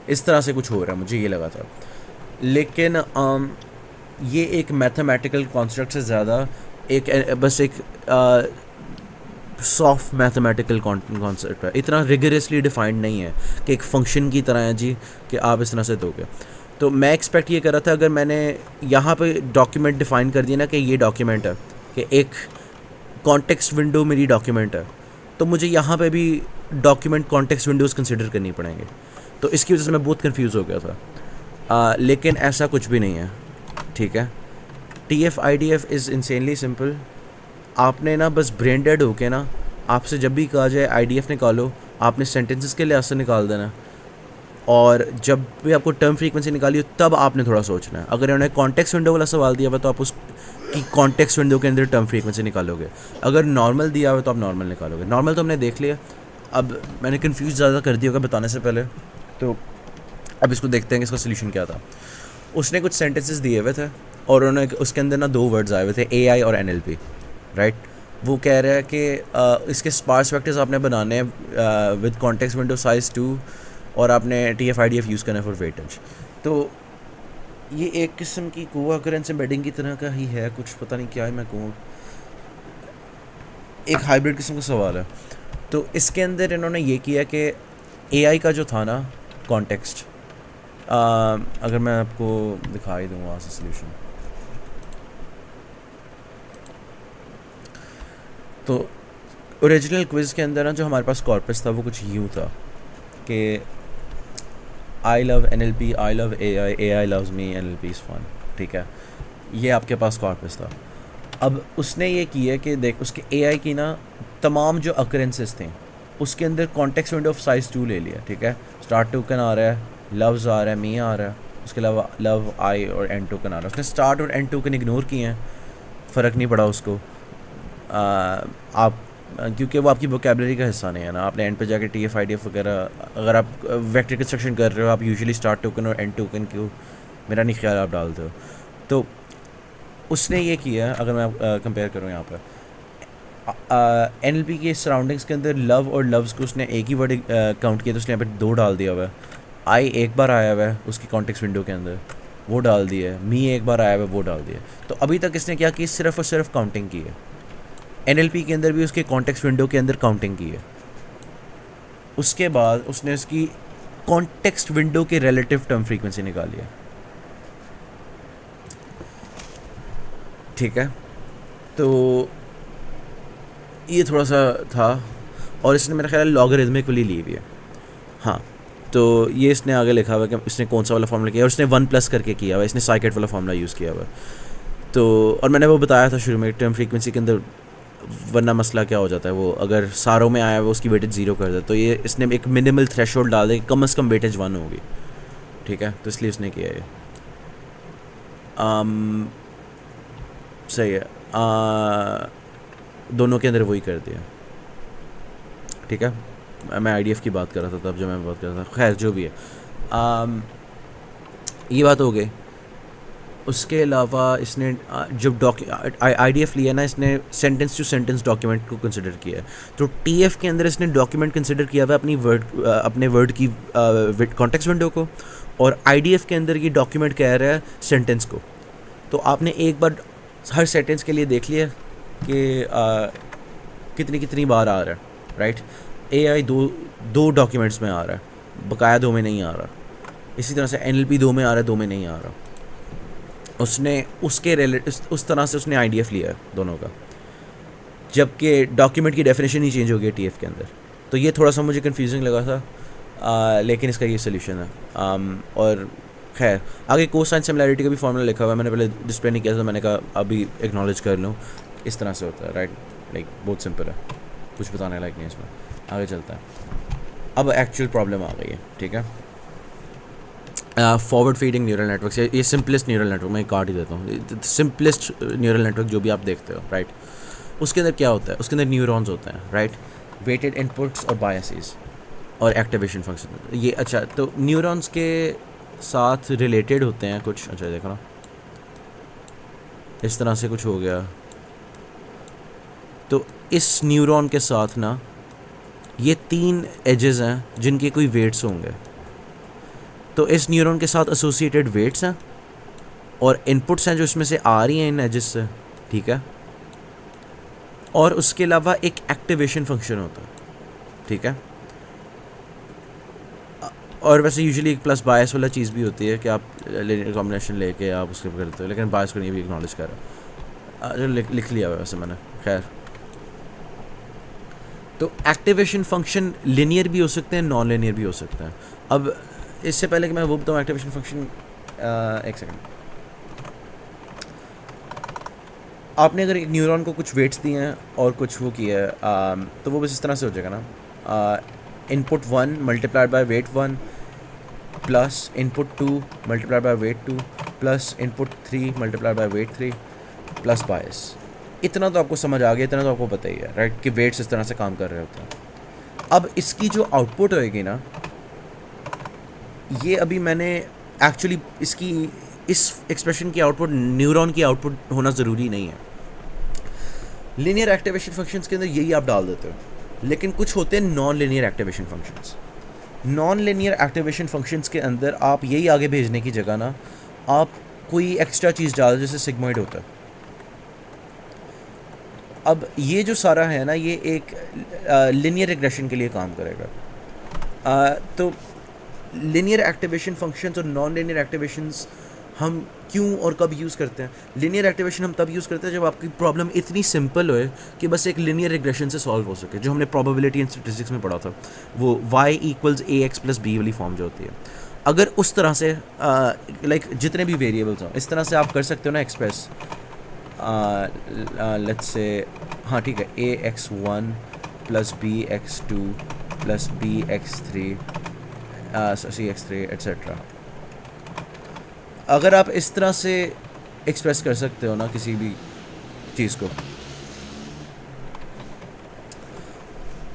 इस तरह से कुछ हो रहा है, मुझे ये लगा था। लेकिन ये एक मैथमेटिकल कॉन्स्ट्रक्ट से ज़्यादा एक बस एक सॉफ्ट मैथमेटिकल कॉन्सेप्ट है, इतना रिगरसली डिफाइंड नहीं है कि एक फंक्शन की तरह है जी कि आप इस तरह से दोगे। तो मैं एक्सपेक्ट ये कर रहा था, अगर मैंने यहाँ पे डॉक्यूमेंट डिफ़ाइन कर दिया ना कि ये डॉक्यूमेंट है, कि एक कॉन्टेक्स्ट विंडो मेरी डॉक्यूमेंट है, तो मुझे यहाँ पे भी डॉक्यूमेंट कॉन्टेक्स्ट विंडोज़ कंसिडर करनी पड़ेंगे। तो इसकी वजह से मैं बहुत कंफ्यूज हो गया था, लेकिन ऐसा कुछ भी नहीं है, ठीक है। TF-IDF is insanely simple. आपने ना बस ब्रेन डेड होके ना, आपसे जब भी कहा जाए IDF निकालो, आपने सेंटेंसेस के लिहाज से निकाल देना, और जब भी आपको टर्म फ्रीक्वेंसी निकाली हो तब आपने थोड़ा सोचना है। अगर उन्होंने कॉन्टेक्स्ट विंडो वाला सवाल दिया हुआ तो आप उसकी कॉन्टेक्स्ट विंडो के अंदर टर्म फ्रीक्वेंसी निकालोगे। अगर नॉर्मल दिया हुआ तो आप नॉर्मल निकालोगे। नॉर्मल तो हमने देख लिया, अब मैंने कन्फ्यूज़ ज़्यादा कर दिया होगा बताने से पहले, तो अब इसको देखते हैं कि इसका सोल्यूशन क्या था। उसने कुछ सेंटेंसेस दिए हुए थे और उन्होंने उसके अंदर ना 2 वर्ड्स आए हुए थे, AI और NLP, राइट। वो कह रहा है कि इसके स्पार्स वेक्टर्स आपने बनाने हैं विद कॉन्टेक्स्ट विंडो साइज़ 2, और आपने TF-IDF यूज़ करना है फॉर वेटेज। तो ये एक किस्म की कोअकरेंस एम्बेडिंग की तरह का ही है, कुछ पता नहीं क्या है, मैं कहूँ एक हाइब्रिड किस्म का सवाल है। तो इसके अंदर इन्होंने ये किया कि AI का जो था ना कॉन्टेक्स्ट, अगर मैं आपको दिखा ही दूँ वहाँ से सोल्यूशन, तो ओरिजिनल क्विज़ के अंदर ना जो हमारे पास कॉर्पस था वो कुछ यूँ था कि I love NLP, I love AI, AI loves me, NLP is fun, ठीक है। ये आपके पास कॉर्पस था। अब उसने ये किया कि देख उसके AI की ना तमाम जो अकरेंसेस थे उसके अंदर कॉन्टेक्स्ट विंडो ऑफ साइज़ 2 ले लिया, ठीक है। स्टार्ट टोकन आ रहा है, लव्स आ रहा है, मी आ रहा है, उसके अलावा लव आई और एंड टोकन आ रहा है। उसने स्टार्ट और एंड टोकन इग्नोर किए हैं, फ़र्क नहीं पड़ा उसको, आप क्योंकि वो आपकी वोकेबलरी का हिस्सा नहीं है ना। आपने एंड पे जाके TF-IDF वगैरह, अगर आप वेक्टर कंस्ट्रक्शन कर रहे हो, आप यूजुअली स्टार्ट टोकन और एंड टोकन को मेरा नहीं ख्याल आप डालते हो। तो उसने ये किया, अगर मैं कंपेयर करूँ यहाँ पर NLP के सराउंडिंग्स के अंदर लव और लव्स को उसने एक ही वर्ड काउंट किया, तो उसने यहाँ पर 2 डाल दिया हुआ है। आई एक बार आया हुआ है उसकी कॉन्टेक्स्ट विंडो के अंदर, वो डाल दिया है, मी एक बार आया है वो डाल दिया। तो अभी तक इसने क्या की, सिर्फ और सिर्फ काउंटिंग की है। NLP के अंदर भी उसके कॉन्टेक्स्ट विंडो के अंदर काउंटिंग की है। उसके बाद उसने उसकी कॉन्टेक्स्ट विंडो के रिलेटिव टर्म फ्रीक्वेंसी निकाली है, ठीक है। तो ये थोड़ा सा था, और इसने मेरा ख्याल लॉगरिदमिकली ली हुई है। हाँ, तो ये इसने आगे लिखा हुआ है कि इसने कौन सा वाला फॉर्मूला किया, और इसने 1+ करके किया हुआ है, इसने साइकेट वाला फॉर्मूला यूज़ किया हुआ है। तो और मैंने वो बताया था शुरू में, टर्म फ्रीक्वेंसी के अंदर वरना मसला क्या हो जाता है, वो अगर सारों में आया है वो उसकी वेटेज 0 कर दे, तो ये इसने एक मिनिमल थ्रेशोल्ड डाल दे, कम से कम वेटेज 1 होगी, ठीक है। तो इसलिए उसने किया ये सही है। दोनों के अंदर वही कर दिया, ठीक है। मैं IDF की बात कर रहा था तब, जब मैं बात कर रहा था, खैर जो भी है। ये बात हो गई। उसके अलावा इसने जब IDF लिया ना, इसने सेंटेंस टू सेंटेंस डॉक्यूमेंट को कंसिडर किया है। तो TF के अंदर इसने डॉक्यूमेंट कंसिडर किया हुआ अपने वर्ड की कॉन्टेक्स्ट विंडो को, और IDF के अंदर ये डॉक्यूमेंट कह रहा है सेंटेंस को। तो आपने एक बार हर सेंटेंस के लिए देख लिया कि कितनी बार आ रहा है, राइट। AI दो डॉक्यूमेंट्स में आ रहा है, बकाया 2 में नहीं आ रहा। इसी तरह से NLP 2 में आ रहा है, 2 में नहीं आ रहा। उसने उसके उस तरह से उसने IDF लिया है दोनों का, जबकि डॉक्यूमेंट की डेफिनेशन ही चेंज हो गई TF के अंदर। तो ये थोड़ा सा मुझे कंफ्यूजिंग लगा था, लेकिन इसका ये सोल्यूशन है। और खैर आगे कोसाइन सिमिलैरिटी का भी फॉर्मूला लिखा हुआ है, मैंने पहले डिस्प्ले नहीं किया था, मैंने कहा अभी एक्नॉलेज कर लूँ। इस तरह से होता है, राइट। लाइक बहुत सिंपल है, कुछ बताने लायक नहीं इसमें। आगे चलता है। अब एक्चुअल प्रॉब्लम आ गई है, ठीक है। फॉरवर्ड फीडिंग न्यूरल नेटवर्क, ये सिंपलेस्ट न्यूरल नेटवर्क, मैं काट ही देता हूँ, सिंपलेस्ट न्यूरल नेटवर्क जो भी आप देखते हो, राइट। उसके अंदर क्या होता है, उसके अंदर न्यूरॉन्स होते हैं, राइट। वेटेड इनपुट्स और बायसेस और एक्टिवेशन फंक्शन, ये अच्छा। तो न्यूरॉन्स के साथ रिलेटेड होते हैं कुछ, अच्छा देखो ना, इस तरह से कुछ हो गया। तो इस न्यूरॉन के साथ ना ये 3 एजेस हैं जिनके कोई वेट्स होंगे। तो इस न्यूरॉन के साथ एसोसिएटेड वेट्स हैं और इनपुट्स हैं जो इसमें से आ रही हैं इन एजेस से, ठीक है। और उसके अलावा एक एक्टिवेशन फंक्शन होता है, ठीक है। और वैसे यूजुअली एक प्लस बायस वाला चीज़ भी होती है कि आप लिनियर कॉम्बिनेशन लेके आप उसके करते हो, लेकिन बायस को नहीं भी एक्नॉलेज कर रहा, लिख लिया हुआ वैसे मैंने, खैर। तो एक्टिवेशन फंक्शन लिनियर भी हो सकते हैं, नॉन लिनियर भी हो सकते हैं। अब इससे पहले कि मैं वो बताऊँ एक्टिवेशन फंक्शन, एक सेकंड। आपने अगर एक न्यूरॉन को कुछ वेट्स दिए हैं और कुछ वो किया है, तो वो बस इस तरह से हो जाएगा ना, input 1 multiplied by weight 1 plus input 2 multiplied by weight 2 plus input 3 multiplied by weight 3 plus bias. इतना तो आपको समझ आ गया, इतना तो आपको पता ही है, राइट, कि वेट्स इस तरह से काम कर रहे होते हैं। अब इसकी जो आउटपुट होएगी ना, ये अभी मैंने एक्चुअली इसकी इस एक्सप्रेशन की आउटपुट न्यूरॉन की आउटपुट होना ज़रूरी नहीं है। लीनियर एक्टिवेशन फंक्शंस के अंदर यही आप डाल देते हो, लेकिन कुछ होते हैं non linear activation functions. Non linear activation functions के अंदर आप यही आगे भेजने की जगह ना आप कोई एक्स्ट्रा चीज़ डाल, जैसे सिग्मॉइड होता है। अब ये जो सारा है ना, ये एक लीनियर रिग्रेशन के लिए काम करेगा। तो लीनियर एक्टिवेशन फंक्शंस और नॉन लीनियर एक्टिवेशंस हम क्यों और कब यूज़ करते हैं? लीनियर एक्टिवेशन हम तब यूज़ करते हैं जब आपकी प्रॉब्लम इतनी सिंपल हो कि बस एक लीनियर रिग्रेशन से सॉल्व हो सके, जो हमने प्रोबेबिलिटी एंड स्टैटिस्टिक्स में पढ़ा था, वो y = ax + b वाली फॉर्म जो होती है। अगर उस तरह से लाइक जितने भी वेरिएबल्स हों, इस तरह से आप कर सकते हो ना एक्सप्रेस, लेट्स से, हाँ ठीक है, ax1 + bx2 + bx3 cx3 etcetera. अगर आप इस तरह से एक्सप्रेस कर सकते हो ना किसी भी चीज़ को,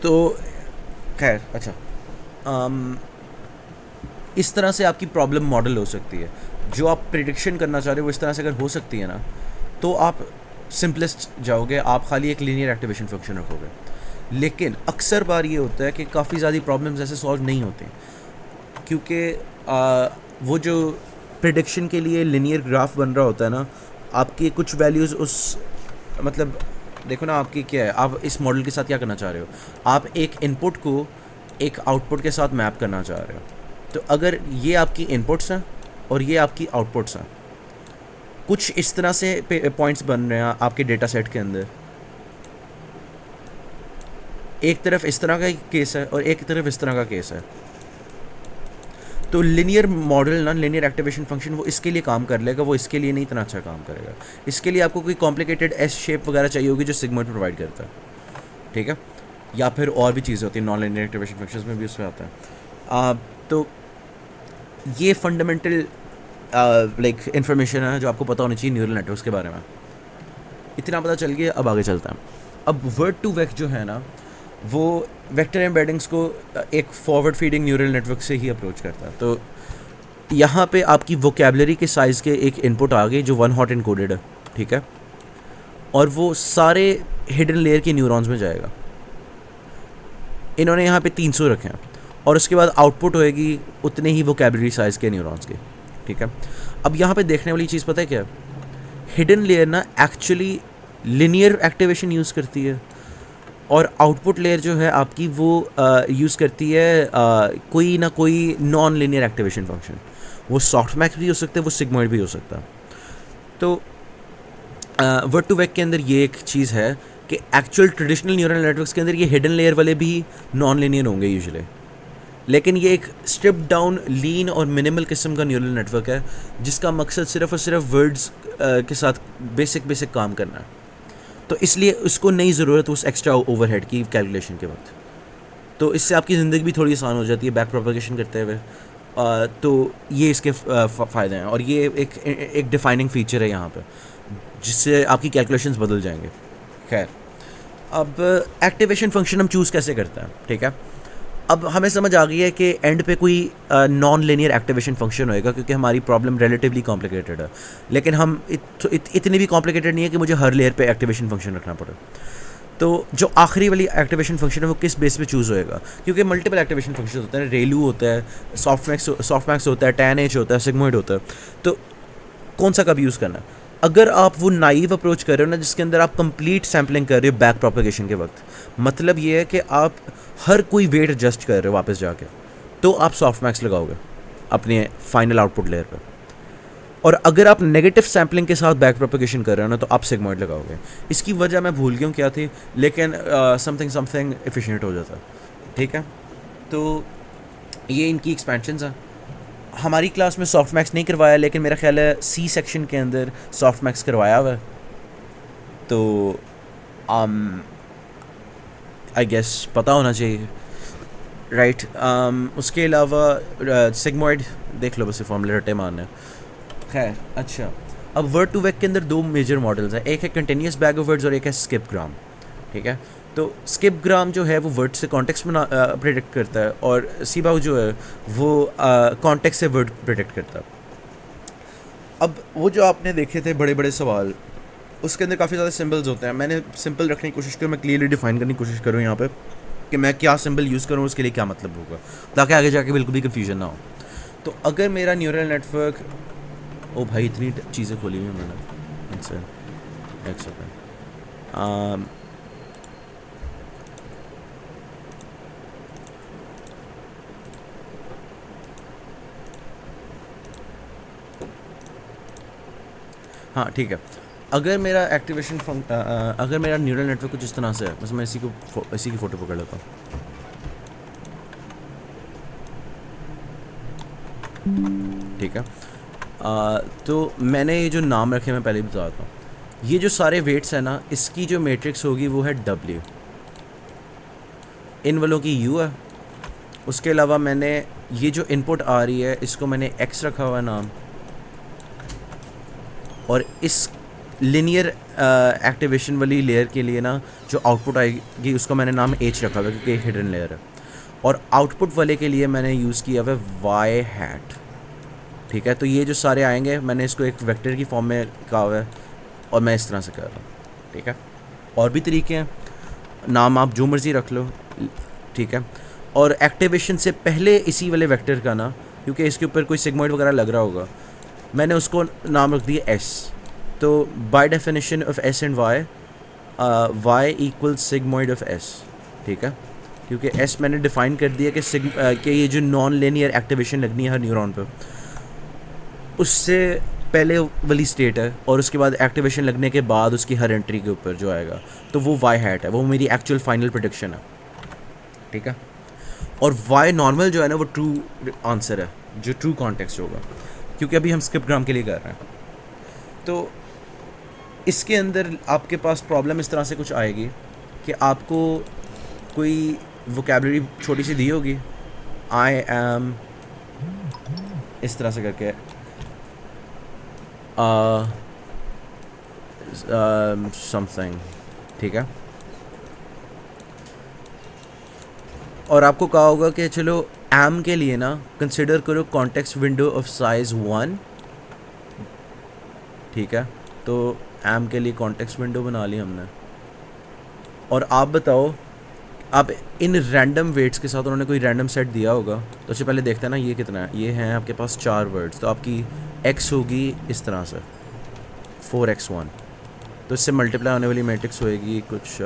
तो खैर अच्छा, इस तरह से आपकी प्रॉब्लम मॉडल हो सकती है। जो आप प्रिडिक्शन करना चाह रहे हो वो इस तरह से अगर हो सकती है ना, तो आप सिंपलेस्ट जाओगे, आप खाली एक लीनियर एक्टिवेशन फंक्शन रखोगे। लेकिन अक्सर बार ये होता है कि काफ़ी ज़्यादा प्रॉब्लम्स ऐसे सॉल्व नहीं होते, क्योंकि वो जो प्रिडिक्शन के लिए लिनियर ग्राफ बन रहा होता है ना, आपकी कुछ वैल्यूज़ उस मतलब देखो ना आपकी क्या है, आप इस मॉडल के साथ क्या करना चाह रहे हो, आप एक इनपुट को एक आउटपुट के साथ मैप करना चाह रहे हो। तो अगर ये आपकी इनपुट्स हैं और ये आपकी आउटपुट्स हैं, कुछ इस तरह से पॉइंट्स बन रहे हैं आपके डेटा सेट के अंदर, एक तरफ इस तरह का केस है और एक तरफ इस तरह का केस है। तो लिनियर मॉडल ना, लिनियर एक्टिवेशन फंक्शन वो इसके लिए काम कर लेगा, वो इसके लिए नहीं इतना अच्छा काम करेगा। इसके लिए आपको कोई कॉम्प्लिकेटेड एस शेप वगैरह चाहिए होगी जो सिग्मॉइड प्रोवाइड करता है, ठीक है, या फिर और भी चीज़ें होती हैं, नॉन लिनियर एक्टिवेशन फंक्शंस में भी उसमें आता है। तो ये फंडामेंटल लाइक इन्फॉर्मेशन है जो आपको पता होनी चाहिए न्यूरल नेटवर्क्स के बारे में। इतना पता चल गया, अब आगे चलता है। अब वर्ड टू वेक्ट जो है ना, वो वेक्टर एम्बेडिंग्स को एक फॉरवर्ड फीडिंग न्यूरल नेटवर्क से ही अप्रोच करता है। तो यहाँ पे आपकी वोकेबलरी के साइज़ के एक इनपुट आ गई जो 1 हॉट इनकोडेड है, ठीक है, और वो सारे हिडन लेयर के न्यूरॉन्स में जाएगा। इन्होंने यहाँ पे 300 रखे हैं और उसके बाद आउटपुट होएगी उतने ही वोकेबलरी साइज़ के न्यूरॉन्स के, ठीक है। अब यहाँ पे देखने वाली चीज़ पता है क्या, हिडन लेयर ना एक्चुअली लिनियर एक्टिवेशन यूज़ करती है और आउटपुट लेयर जो है आपकी वो यूज़ करती है कोई ना कोई नॉन लिनियर एक्टिवेशन फंक्शन। वो सॉफ्टमैक्स भी हो सकता है, वो सिग्मॉइड भी हो सकता है। तो वर्ड टू वेक्ट के अंदर ये एक चीज़ है कि एक्चुअल ट्रेडिशनल न्यूरल नेटवर्क्स के अंदर ये हिडन लेयर वाले भी नॉन लिनियर होंगे यूजुअली, लेकिन ये एक स्ट्रिप डाउन लीन और मिनिमल किस्म का न्यूरल नेटवर्क है जिसका मकसद सिर्फ और सिर्फ वर्ड्स के साथ बेसिक काम करना है। तो इसलिए उसको नहीं ज़रूरत उस एक्स्ट्रा ओवरहेड की कैलकुलेशन के वक्त। तो इससे आपकी ज़िंदगी भी थोड़ी आसान हो जाती है बैक प्रोपगेशन करते हुए। तो ये इसके फ़ायदे हैं और ये एक डिफाइनिंग फ़ीचर है यहाँ पे जिससे आपकी कैलकुलेशंस बदल जाएंगे। खैर, अब एक्टिवेशन फंक्शन हम चूज़ कैसे करते हैं, ठीक है। अब हमें समझ आ गई है कि एंड पे कोई नॉन लिनियर एक्टिवेशन फंक्शन होएगा क्योंकि हमारी प्रॉब्लम रिलेटिवली कॉम्प्लिकेटेड है, लेकिन हम इतनी भी कॉम्प्लिकेटेड नहीं है कि मुझे हर लेयर पे एक्टिवेशन फंक्शन रखना पड़े। तो जो आखिरी वाली एक्टिवेशन फंक्शन है वो किस बेस पे चूज़ होएगा, क्योंकि मल्टीपल एक्टिवेशन फंक्शन होते हैं, रेलू होता है, सॉफ्टमैक्स होता है, टैन एच होता है, सिग्मॉइड होता है। तो कौन सा कब यूज़ करना है? अगर आप वो नाइव अप्रोच कर रहे हो ना जिसके अंदर आप कंप्लीट सैम्पलिंग कर रहे हो बैक प्रोपगेशन के वक्त, मतलब ये है कि आप हर कोई वेट एडजस्ट कर रहे हो वापस जाके, तो आप सॉफ्टमैक्स लगाओगे अपने फाइनल आउटपुट लेयर पर। और अगर आप नेगेटिव सैम्पलिंग के साथ बैक प्रोपगेशन कर रहे हो ना तो आप सिग्मॉइड लगाओगे। इसकी वजह मैं भूल गया हूँ क्या थी, लेकिन समथिंग एफिशिएंट हो जाता है, ठीक है। तो ये इनकी एक्सपेंशंस हैं। हमारी क्लास में सॉफ्टमैक्स नहीं करवाया, लेकिन मेरा ख्याल है सी सेक्शन के अंदर सॉफ्टमैक्स करवाया हुआ है। तो आई गेस पता होना चाहिए, राइट। उसके अलावा सिग्मॉइड देख लो, बस फॉर्मूले रटे मारने। खैर, अच्छा, अब वर्ड टू वेक्ट के अंदर दो मेजर मॉडल्स हैं, एक है कंटिन्यूस बैग ऑफ वर्ड्स और एक है स्किप ग्राम, ठीक है। तो स्किप ग्राम जो है वो वर्ड से कॉन्टेक्स्ट में प्रेडिक्ट करता है और सीबाउ जो है वो कॉन्टेक्स्ट से वर्ड प्रेडिक्ट करता है। अब वो जो आपने देखे थे बड़े बड़े सवाल, उसके अंदर काफ़ी ज़्यादा सिंबल्स होते हैं। मैंने सिंपल रखने की कोशिश की, मैं क्लियरली डिफाइन करने की कोशिश करूँ यहाँ पे कि मैं क्या सिंबल यूज़ करूँ, उसके लिए क्या मतलब होगा, ताकि आगे जाके बिल्कुल भी कन्फ्यूजन ना हो। तो अगर मेरा न्यूरल नेटवर्क, ओ भाई इतनी चीज़ें खोली हुई मैंने इनसे, एक सेकेंड, हाँ ठीक है। अगर मेरा एक्टिवेशन अगर मेरा न्यूरल नेटवर्क कुछ इस तरह से है, बस मैं इसी की फ़ोटो पकड़ लेता हूँ, ठीक है। तो मैंने ये जो नाम रखे मैं पहले ही बताता हूँ, ये जो सारे वेट्स हैं ना, इसकी जो मैट्रिक्स होगी वो है W, इन वालों की U है। उसके अलावा मैंने ये जो इनपुट आ रही है इसको मैंने X रखा हुआ है नाम, और इस लिनियर एक्टिवेशन वाली लेयर के लिए ना जो आउटपुट आएगी उसका मैंने नाम H रखा हुआ है क्योंकि हिडन लेयर है। और आउटपुट वाले के लिए मैंने यूज़ किया हुआ है Y हैट, ठीक है। तो ये जो सारे आएंगे मैंने इसको एक वेक्टर की फॉर्म में कहा हुआ है और मैं इस तरह से कर रहा हूँ, ठीक है। और भी तरीके हैं, नाम आप जो मर्ज़ी रख लो, ठीक है। और एक्टिवेशन से पहले इसी वाले वेक्टर का ना, क्योंकि इसके ऊपर कोई सिग्मॉइड वगैरह लग रहा होगा, मैंने उसको नाम रख दिया एस। तो by definition of S and Y, Y equal sigmoid of S, ठीक है, क्योंकि एस मैंने डिफ़ाइन कर दिया कि ये जो नॉन लीनियर एक्टिवेशन लगनी है हर न्यूरॉन पर, उससे पहले वाली स्टेट है और उसके बाद एक्टिवेशन लगने के बाद उसकी हर एंट्री के ऊपर जो आएगा तो वो वाई हैट है, वो मेरी एक्चुअल फाइनल प्रेडिक्शन है, ठीक है। और वाई नॉर्मल जो है ना वो ट्रू आंसर है, जो ट्रू कॉन्टेक्स्ट होगा, क्योंकि अभी हम स्क्रिप्टग्राम के लिए कर रहे हैं। तो इसके अंदर आपके पास प्रॉब्लम इस तरह से कुछ आएगी कि आपको कोई वोकैबुलरी छोटी सी दी होगी, आई एम इस तरह से करके समथिंग, ठीक है, और आपको कहा होगा कि चलो एम के लिए ना कंसिडर करो कॉन्टेक्स्ट विंडो ऑफ साइज 1, ठीक है। तो एम के लिए कॉन्टेक्स्ट विंडो बना ली हमने, और आप बताओ, आप इन रैंडम वेट्स के साथ उन्होंने कोई रैंडम सेट दिया होगा, तो उससे पहले देखते हैं ना ये कितना है। ये हैं आपके पास 4 वर्ड्स, तो आपकी x होगी इस तरह से 4x1, तो इससे मल्टीप्लाई होने वाली मैट्रिक्स होएगी कुछ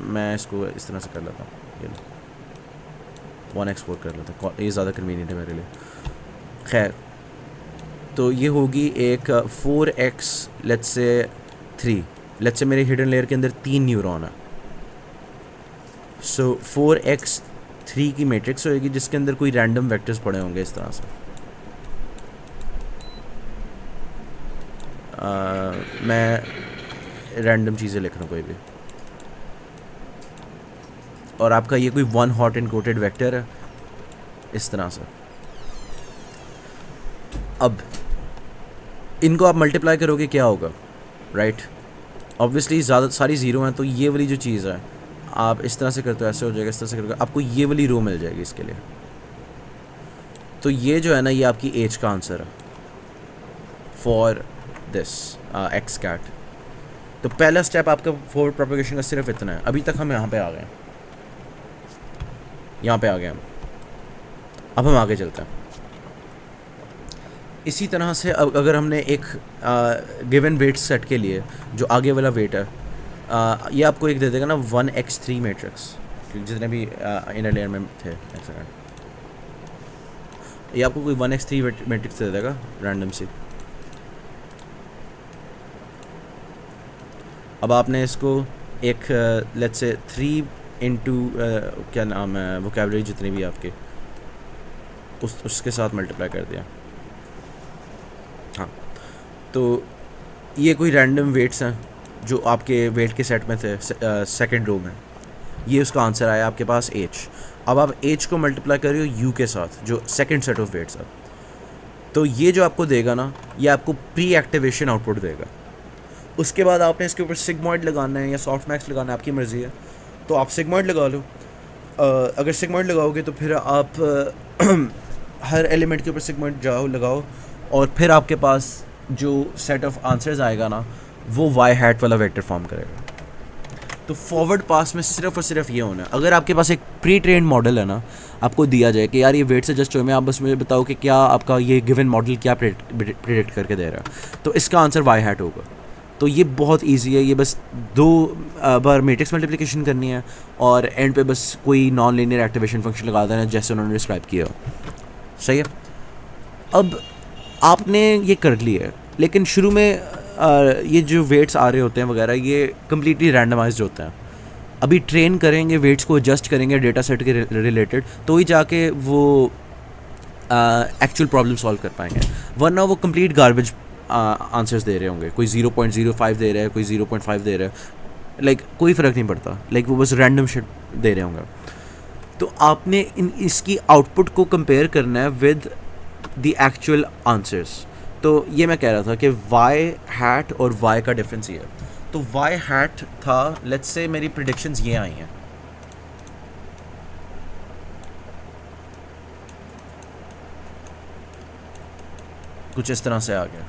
मैं इसको इस तरह से कर लेता हूँ, ये 1x4 कर लेता हूँ, ये ज़्यादा कन्वीनियंट है मेरे लिए। खैर, तो ये होगी एक 4x let's say 3, let's say मेरे हिडन लेयर के अंदर 3 न्यूरॉन है, सो 4x3 की मैट्रिक्स होएगी जिसके अंदर कोई रैंडम वेक्टर्स पड़े होंगे इस तरह से। मैं रैंडम चीज़ें लिख रहा हूँ कोई भी, और आपका ये कोई 1 हॉट एनकोडेड वेक्टर है इस तरह से। अब इनको आप मल्टीप्लाई करोगे क्या होगा, राइट? ऑब्वियसली ज़्यादा सारी ज़ीरो हैं, तो ये वाली जो चीज़ है आप इस तरह से करते हो ऐसे हो जाएगा, इस तरह से करोगे आपको ये वाली रो मिल जाएगी इसके लिए। तो ये जो है ना ये आपकी एज का आंसर है फॉर दिस एक्स कैट। तो पहला स्टेप आपका फॉरवर्ड प्रोपेगेशन का सिर्फ इतना है। अभी तक हम यहाँ पे आ गए, यहाँ पे आ गए हम, अब हम आगे चलते हैं। इसी तरह से अब अगर हमने एक गिवन वेट सेट के लिए जो आगे वाला वेट है ये आपको एक दे देगा ना 1x3 मैट्रिक्स, क्योंकि जितने भी इनर लेयर में थे ये आपको कोई 1x3 मैट्रिक्स दे देगा रैंडम सी। अब आपने इसको एक लेट्स से 3 इंटू क्या नाम है वोकैबुलरी जितनी भी आपके उसके साथ मल्टीप्लाई कर दिया। हाँ, तो ये कोई रैंडम वेट्स हैं जो आपके वेट के सेट में थे सेकंड रो में, ये उसका आंसर आया आपके पास एच। अब आप एच को मल्टीप्लाई कर रहे हो यू के साथ जो सेकंड सेट ऑफ वेट्स है, तो ये जो आपको देगा ना ये आपको प्री एक्टिवेशन आउटपुट देगा। उसके बाद आपने इसके ऊपर सिग्मॉइड लगाना है या सॉफ्ट मैक्स लगाना है, आपकी मर्ज़ी है, तो आप सिग्मॉइड लगा लो। अगर सिग्मॉइड लगाओगे तो फिर आप हर एलिमेंट के ऊपर सिग्मॉइड लगाओ, और फिर आपके पास जो सेट ऑफ आंसर्स आएगा ना वो वाई हैट वाला वेक्टर फॉर्म करेगा। तो फॉरवर्ड पास में सिर्फ और सिर्फ ये होना है। अगर आपके पास एक प्री ट्रेन मॉडल है ना, आपको दिया जाए कि यार ये वेट से जस्ट हुए, आप बस मुझे बताओ कि क्या आपका ये गिवन मॉडल क्या प्रेडिक्ट करके दे रहा है, तो इसका आंसर वाई हैट होगा। तो ये बहुत इजी है, ये बस 2 बार मैट्रिक्स मल्टीप्लिकेशन करनी है और एंड पे बस कोई नॉन लीनियर एक्टिवेशन फंक्शन लगा देना जैसे उन्होंने डिस्क्राइब किया। सही है। अब आपने ये कर लिया है, लेकिन शुरू में ये जो वेट्स आ रहे होते हैं वगैरह ये कम्प्लीटली रैंडमाइज्ड होते हैं। अभी ट्रेन करेंगे, वेट्स को एडजस्ट करेंगे डेटा सेट के रिलेटेड, तो ही जाके वो एक्चुअल प्रॉब्लम सॉल्व कर पाएंगे, वरना वो कंप्लीट गार्बेज आंसर्स दे रहे होंगे। कोई 0.05 दे रहा है, कोई 0.5 दे रहा है, लाइक कोई फ़र्क नहीं पड़ता, लाइक वो बस रैंडम शिट दे रहे होंगे। तो आपने इसकी आउटपुट को कंपेयर करना है विद द एक्चुअल आंसर्स। तो ये मैं कह रहा था कि वाई हैट और वाई का डिफरेंस ये है। तो वाई हैट था, लेट्स से मेरी प्रेडिक्शंस ये आई हैं, कुछ इस तरह से आ गया।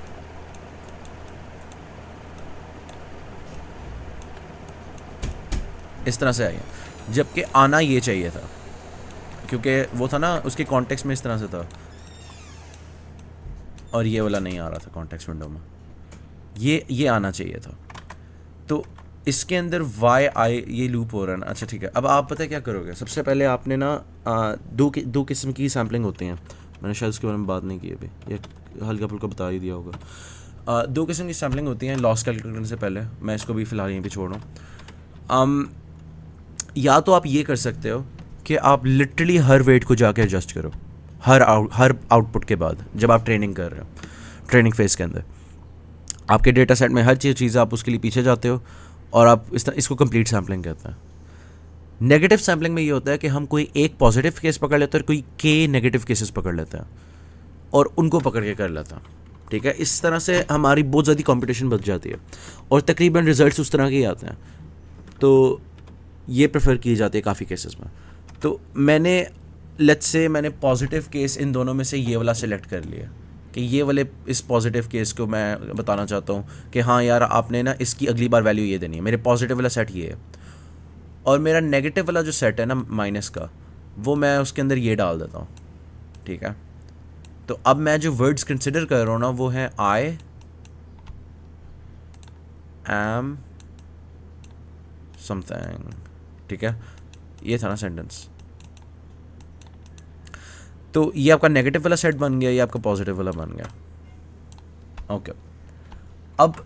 इस तरह से आई है, जबकि आना ये चाहिए था, क्योंकि वो था ना उसके कॉन्टेक्स्ट में इस तरह से था, और ये वाला नहीं आ रहा था कॉन्टेक्स्ट विंडो में, ये आना चाहिए था। तो इसके अंदर वाई आई ये लूप हो रहा है ना। अच्छा ठीक है, अब आप पता है क्या करोगे, सबसे पहले आपने ना दो किस्म की सैम्पलिंग होती हैं, मैंने शायद उसके बारे में बात नहीं की अभी, ये हल्का फुल्का बता ही दिया होगा। दो किस्म की सैम्पलिंग होती हैं लॉस कैलकुलेट करने से पहले, मैं इसको भी फ़िलहाल यहीं पे छोड़ रहा हूँ। या तो आप ये कर सकते हो कि आप लिटरली हर वेट को जाके एडजस्ट करो हर आउटपुट के बाद, जब आप ट्रेनिंग कर रहे हो, ट्रेनिंग फेज़ के अंदर आपके डेटा सेट में हर चीज़ आप उसके लिए पीछे जाते हो और आप इसको कंप्लीट सैम्पलिंग कहते हैं। नेगेटिव सैम्पलिंग में ये होता है कि हम कोई एक पॉजिटिव केस पकड़ लेते हैं और कोई के नेगेटिव केसेस पकड़ लेते हैं और उनको पकड़ के कर लेता है। ठीक है, इस तरह से हमारी बहुत ज़्यादा कंपटीशन बच जाती है और तकरीबन रिजल्ट्स उस तरह के ही आते हैं। तो ये प्रेफर की जाती है काफ़ी केसेस में। तो मैंने पॉजिटिव केस इन दोनों में से ये वाला सेलेक्ट कर लिया कि ये वाले इस पॉजिटिव केस को मैं बताना चाहता हूँ कि हाँ यार आपने ना इसकी अगली बार वैल्यू ये देनी है, मेरे पॉजिटिव वाला सेट ये है। और मेरा नेगेटिव वाला जो सेट है ना माइनस का, वो मैं उसके अंदर ये डाल देता हूँ। ठीक है, तो अब मैं जो वर्ड्स कंसिडर कर रहा हूँ ना वो है आई एम समथिंग। ठीक है, ये था ना सेंटेंस। तो ये आपका नेगेटिव वाला सेट बन गया, ये आपका पॉजिटिव वाला बन गया। ओके, अब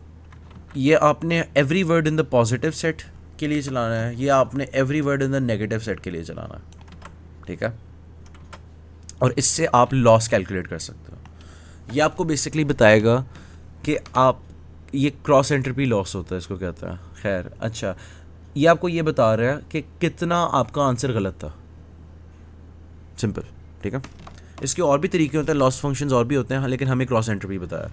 ये आपने every word in the positive set के लिए चलाना है, ये आपने every word in the negative set के लिए चलाना है। ठीक है, और इससे आप लॉस कैलकुलेट कर सकते हो। ये आपको बेसिकली बताएगा कि आप ये क्रॉस एंट्रोपी लॉस होता है, इसको कहते हैं। खैर अच्छा, ये आपको ये बता रहा है कि कितना आपका आंसर गलत था, सिंपल। ठीक है, इसके और भी तरीके होते हैं, लॉस फंक्शंस और भी होते हैं, लेकिन हमें क्रॉस एंट्रोपी बताया,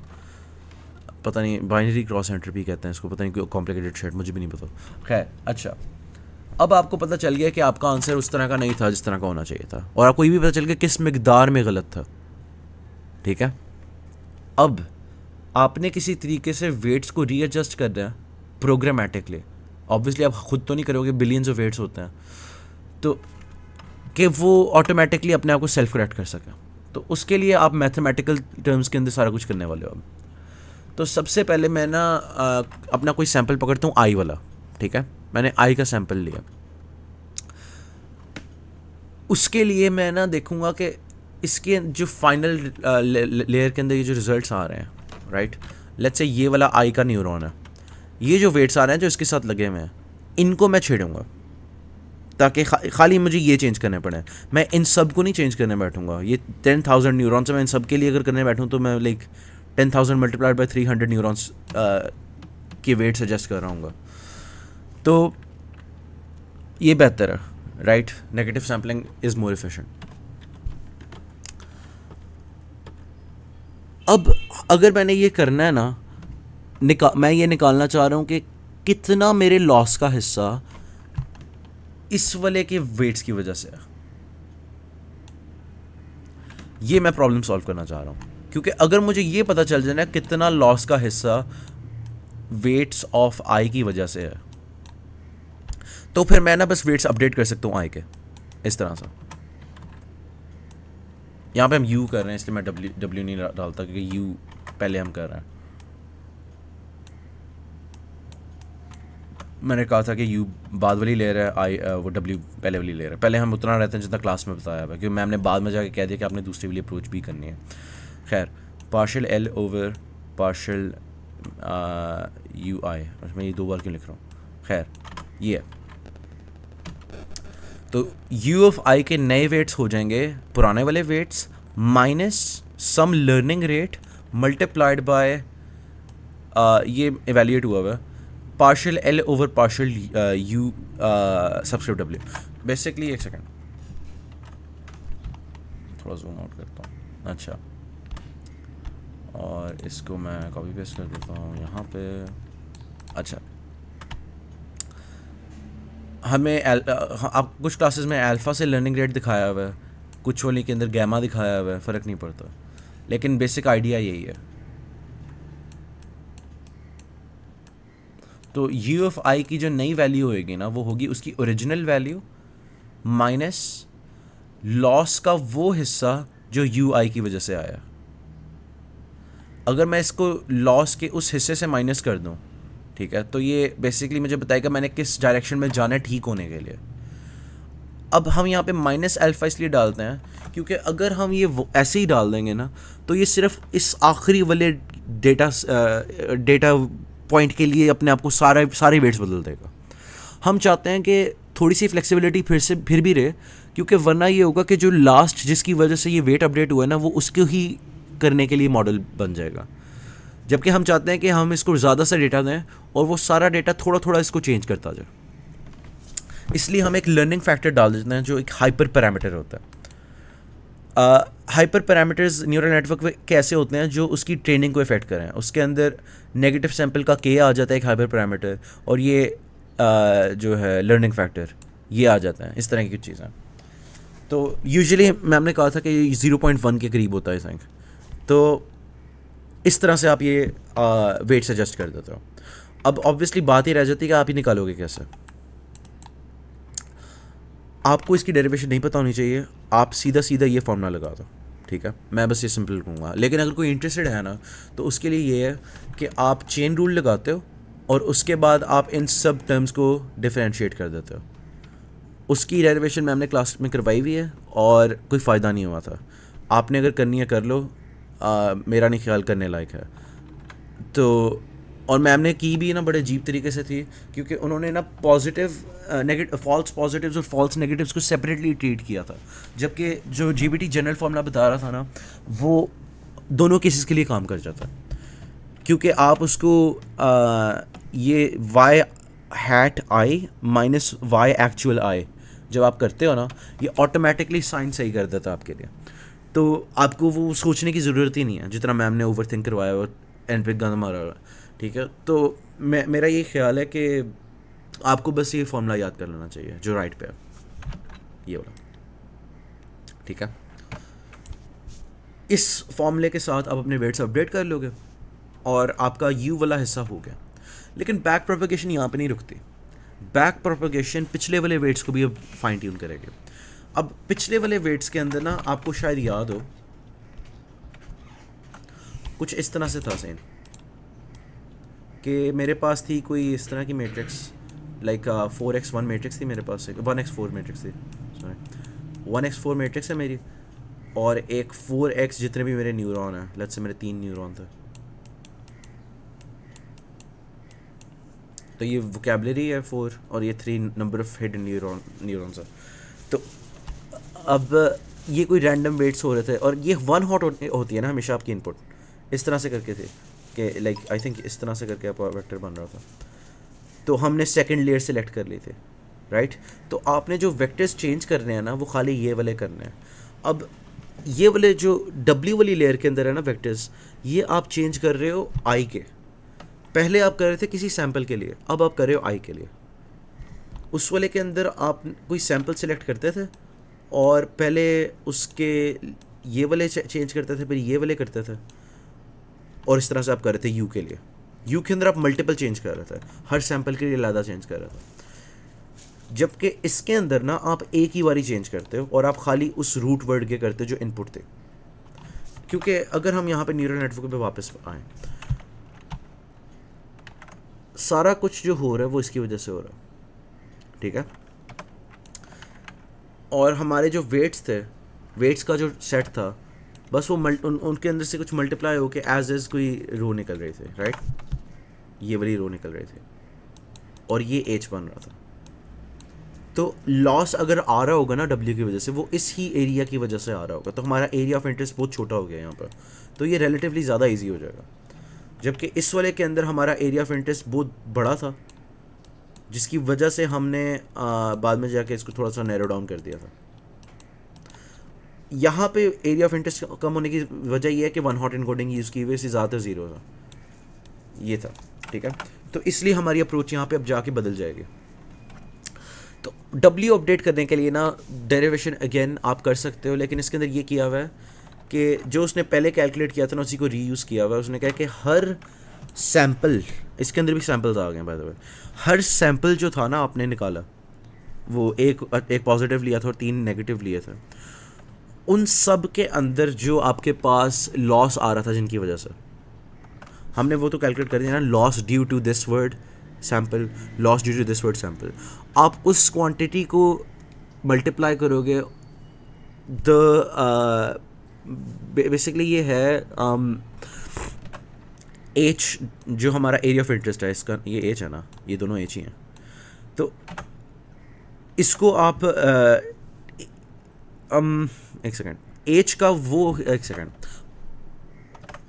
पता नहीं बाइनरी क्रॉस एंट्रोपी कहते हैं इसको, पता नहीं क्यों, कॉम्प्लिकेटेड शेट, मुझे भी नहीं पता। खैर अच्छा, अब आपको पता चल गया कि आपका आंसर उस तरह का नहीं था जिस तरह का होना चाहिए था, और आपको ये भी पता चल गया किस मिकदार में गलत था। ठीक है, अब आपने किसी तरीके से वेट्स को रीएडजस्ट करना है प्रोग्रामेटिकली। ऑब्वियसली आप खुद तो नहीं करोगे, बिलियंस ऑफ वेट्स होते हैं, तो कि वो ऑटोमेटिकली अपने आप को सेल्फ करेक्ट कर सके। तो उसके लिए आप मैथमेटिकल टर्म्स के अंदर सारा कुछ करने वाले हो। अब तो सबसे पहले मैं ना अपना कोई सैंपल पकड़ता हूँ आई वाला। ठीक है, मैंने आई का सैंपल लिया। उसके लिए मैं ना देखूँगा कि इसके जो फाइनल लेयर के अंदर ये जो रिजल्ट्स आ रहे हैं, राइट, लेट्स से ये वाला आई का न्यूरॉन है, ये जो वेट्स आ रहे हैं जो इसके साथ लगे हुए हैं, इनको मैं छेड़ूंगा ताकि खाली मुझे ये चेंज करने पड़े। मैं इन सब को नहीं चेंज करने बैठूंगा। ये 10,000 न्यूरॉन्स मैं इन सब के लिए अगर करने बैठूँ तो मैं लाइक 10,000 मल्टीप्लाइड बाई 300 न्यूरॉन्स के वेट सजेस्ट कर रहा हूँ। तो ये बेहतर है, right, negative sampling is more efficient. अब अगर मैंने ये करना है ना, मैं ये निकालना चाह रहा हूँ कि कितना मेरे लॉस का हिस्सा इस वाले के वेट्स की वजह से है, ये मैं प्रॉब्लम सॉल्व करना चाह रहा हूँ। क्योंकि अगर मुझे ये पता चल जाए ना कितना लॉस का हिस्सा वेट्स ऑफ आई की वजह से है, तो फिर मैं ना बस वेट्स अपडेट कर सकता हूँ आई के इस तरह से। यहाँ पे हम यू कर रहे हैं इसलिए मैं डब्ल्यू नहीं डालता, क्योंकि यू पहले हम कर रहे हैं। मैंने कहा था कि यू बाद वाली ले रहा है, आई वो डब्ल्यू पहले वाली ले रहा है। पहले हम उतना रहते हैं जितना क्लास में बताया हुआ है, क्योंकि मैम ने बाद में जाके कह दिया कि आपने दूसरी वाली अप्रोच भी करनी है। खैर, partial L over partial U I, मैं ये 2 बार क्यों लिख रहा हूँ। खैर ये तो यू ऑफ आई के नए वेट्स हो जाएंगे पुराने वाले weights minus some learning rate multiplied by ये एवेल्यूएट हुआ हुआ partial L over partial U subscript W. Basically एक सेकेंड, थोड़ा जूम आउट करता हूँ। अच्छा, और इसको मैं कॉपी पेस्ट कर देता हूँ यहाँ पे। अच्छा, हमें आप कुछ क्लासेस में अल्फ़ा से लर्निंग रेट दिखाया हुआ है, कुछ वाली के अंदर गैमा दिखाया हुआ है, फ़र्क नहीं पड़ता, लेकिन बेसिक आइडिया यही है। तो यू ऑफ आई की जो नई वैल्यू होएगी ना, वो होगी उसकी ओरिजिनल वैल्यू माइनस लॉस का वो हिस्सा जो यू आई की वजह से आया। अगर मैं इसको लॉस के उस हिस्से से माइनस कर दूँ, ठीक है, तो ये बेसिकली मुझे बताएगा मैंने किस डायरेक्शन में जाना है ठीक होने के लिए। अब हम यहाँ पे माइनस अल्फ़ा इसलिए डालते हैं क्योंकि अगर हम ये ऐसे ही डाल देंगे ना, तो ये सिर्फ इस आखिरी वाले डेटा पॉइंट के लिए अपने आप को सारे वेट्स बदल देगा। हम चाहते हैं कि थोड़ी सी फ्लेक्सिबिलिटी फिर भी रहे, क्योंकि वरना ये होगा कि जो लास्ट जिसकी वजह से ये वेट अपडेट हुआ है ना, वो उसको ही करने के लिए मॉडल बन जाएगा। जबकि हम चाहते हैं कि हम इसको ज़्यादा सा डेटा दें और वो सारा डेटा थोड़ा थोड़ा इसको चेंज करता जाए। इसलिए हम एक लर्निंग फैक्टर डाल देते हैं जो एक हाइपर पैरामीटर होता है। हाइपर पैरामीटर्स न्यूरल नेटवर्क के ऐसे होते हैं जो उसकी ट्रेनिंग को इफेक्ट करें। उसके अंदर नेगेटिव सैंपल का के आ जाता है एक हाइपर पैरामीटर, और ये जो है लर्निंग फैक्टर ये आ जाता है। इस तरह की कुछ चीज़ें। तो यूजुअली मैम ने कहा था कि 0.1 के करीब होता है आई थिंक। तो इस तरह से आप ये वेट से एडजस्ट कर देते हो। अब ऑब्वियसली बात ही रह जाती है कि आप ही निकालोगे कैसे। आपको इसकी डेरिवेशन नहीं पता होनी चाहिए, आप सीधा सीधा ये फॉर्मूला लगा दो, ठीक है। मैं बस ये सिंपल कहूँगा, लेकिन अगर कोई इंटरेस्टेड है ना, तो उसके लिए ये है कि आप चेन रूल लगाते हो और उसके बाद आप इन सब टर्म्स को डिफरेंशिएट कर देते हो। उसकी डेरिवेशन मैम ने क्लास में करवाई हुई है और कोई फ़ायदा नहीं हुआ था। आपने अगर करनी है कर लो, मेरा नहीं ख्याल करने लायक है। तो और मैम ने की भी ना बड़े अजीब तरीके से थी, क्योंकि उन्होंने ना पॉजिटिव नेगेटिव फॉल्स पॉजिटिव्स और फॉल्स नेगेटिव्स को सेपरेटली ट्रीट किया था, जबकि जो जीबीटी जनरल फार्मूला बता रहा था ना, वो दोनों केसेस के लिए काम कर जाता है। क्योंकि आप उसको ये वाई हैट आई माइनस वाई एक्चुअल आई जब आप करते हो ना, ये ऑटोमेटिकली साइन सही कर देता है आपके लिए। तो आपको वो सोचने की ज़रूरत ही नहीं है जितना मैम ने ओवर थिंक करवाया और एंड पे गन मारा हुआ, ठीक है। तो मेरा ये ख्याल है कि आपको बस ये फॉर्मूला याद कर लेना चाहिए जो राइट पे है, ये वाला, ठीक है। इस फॉर्मूले के साथ आप अपने वेट्स अपडेट कर लोगे और आपका यू वाला हिस्सा हो गया। लेकिन बैक प्रोपेगेशन यहाँ पे नहीं रुकती। बैक प्रोपेगेशन पिछले वाले वेट्स को भी अब फाइन ट्यून करेंगे। अब पिछले वाले वेट्स के अंदर ना आपको शायद याद हो कुछ इस तरह से था सीन कि मेरे पास थी कोई इस तरह की मैट्रिक्स, लाइक 4x1 मैट्रिक्स थी मेरे पास, 1x4 मैट्रिक्स थी, सॉरी 1x4 मैट्रिक्स है मेरी, और एक 4x जितने भी मेरे न्यूरॉन हैं, लेट्स से मेरे 3 न्यूरॉन थे। तो ये वोकैबुलरी है 4 और ये 3 नंबर ऑफ हिडन न्यूरॉन्स है। तो अब ये कोई रैंडम वेट्स हो रहे थे और ये 1 हॉट होती है ना हमेशा आपकी इनपुट, इस तरह से करके थे कि लाइक आई थिंक इस तरह से करके आपका वेक्टर बन रहा था। तो हमने सेकंड लेयर सेलेक्ट कर ली थे, राइट। तो आपने जो वेक्टर्स चेंज करने हैं ना, वो खाली ये वाले करने हैं। अब ये वाले जो W वाली लेयर के अंदर है ना वेक्टर्स, ये आप चेंज कर रहे हो I के। पहले आप कर रहे थे किसी सैंपल के लिए, अब आप कर रहे हो I के लिए। उस वाले के अंदर आप कोई सैंपल सेलेक्ट करते थे और पहले उसके ये वाले चेंज करते थे, फिर ये वाले करते थे, और इस तरह से आप कर रहे थे यू के लिए। यू के अंदर आप मल्टीपल चेंज कर रहे थे, हर सैंपल के लिए अलग चेंज कर रहे थे। जबकि इसके अंदर ना आप एक ही बारी चेंज करते हो और आप खाली उस रूट वर्ड के करते हो जो इनपुट थे। क्योंकि अगर हम यहाँ पे न्यूरल नेटवर्क पे वापस आए, सारा कुछ जो हो रहा है वो इसकी वजह से हो रहा है, ठीक है। और हमारे जो वेट्स थे, वेट्स का जो सेट था, बस वो उनके अंदर से कुछ मल्टीप्लाई होके एज एज कोई रो निकल रही थी, राइट। ये वाली रो निकल रही थी और ये एच बन रहा था। तो लॉस अगर आ रहा होगा ना W की वजह से, वो इस ही एरिया की वजह से आ रहा होगा। तो हमारा एरिया ऑफ इंटरेस्ट बहुत छोटा हो गया यहाँ पर, तो ये रिलेटिवली ज़्यादा ईजी हो जाएगा। जबकि इस वाले के अंदर हमारा एरिया ऑफ इंटरेस्ट बहुत बड़ा था, जिसकी वजह से हमने बाद में जाके इसको थोड़ा सा नैरो डाउन कर दिया था। यहाँ पे एरिया ऑफ इंटरेस्ट कम होने की वजह ये है कि 1 हॉट एनकोडिंग यूज़ की हुई, इससे ज़्यादा 0 था, ये था, ठीक है। तो इसलिए हमारी अप्रोच यहाँ पे अब जाके बदल जाएगी। तो W अपडेट करने के लिए ना डेरिवेशन अगेन आप कर सकते हो, लेकिन इसके अंदर ये किया हुआ है कि जो उसने पहले कैलकुलेट किया था ना, उसी को रीयूज़ किया हुआ है। उसने कहा कि हर सैम्पल, इसके अंदर भी सैम्पल्स आ गए by the way, her sample जो था ना आपने निकाला, वो एक पॉजिटिव लिया था और 3 नेगेटिव लिए थे, उन सब के अंदर जो आपके पास लॉस आ रहा था जिनकी वजह से, हमने वो तो कैलकुलेट कर दिया ना, loss due to this word sample, loss due to this word sample. आप उस क्वांटिटी को मल्टीप्लाई करोगे, द बेसिकली ये है एच जो हमारा एरिया ऑफ इंटरेस्ट है, इसका ये एच है ना, ये दोनों एच ही हैं। तो इसको आप एक सेकेंड, एच का वो, एक सेकेंड,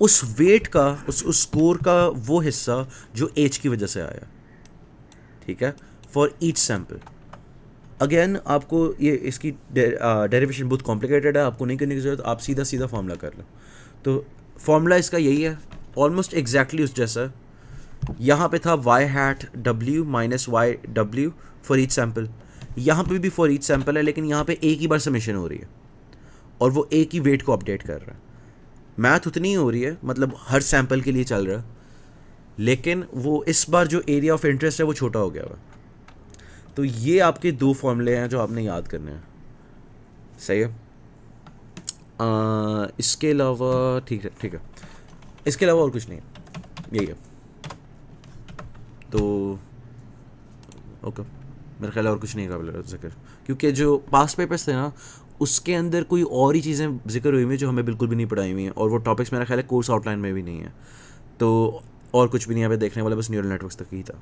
उस वेट का, उस स्कोर का वो हिस्सा जो एच की वजह से आया, ठीक है, फॉर ईच सैम्पल। अगेन आपको ये इसकी डेरिवेशन बहुत कॉम्प्लिकेटेड है, आपको नहीं करने की ज़रूरत, आप सीधा सीधा फार्मूला कर लो। तो फार्मूला इसका यही है, ऑलमोस्ट एग्जैक्टली उस जैसा। यहाँ पे था Y hat W minus Y W for each sample, यहाँ पे भी फॉर ईच सैम्पल है, लेकिन यहाँ पे एक ही बार समेशन हो रही है और वो एक ही वेट को अपडेट कर रहा है। मैथ उतनी ही हो रही है, मतलब हर सैम्पल के लिए चल रहा है, लेकिन वो इस बार जो एरिया ऑफ इंटरेस्ट है वो छोटा हो गया हुआ। तो ये आपके दो फॉर्मूले हैं जो आपने याद करने हैं, सही है। इसके अलावा ठीक है, ठीक है, इसके अलावा और कुछ नहीं है, यही है। तो ओके, मेरा ख्याल और कुछ नहीं काबिल जिक्र, क्योंकि जो पास्ट पेपर्स थे ना उसके अंदर कोई और ही चीज़ें जिक्र हुई हुई जो हमें बिल्कुल भी नहीं पढ़ाई हुई हैं, और वो टॉपिक्स मेरा ख्याल है कोर्स आउटलाइन में भी नहीं है। तो और कुछ भी नहीं यहाँ पे देखने वाला, बस न्यूरल नेटवर्क्स तक ही था।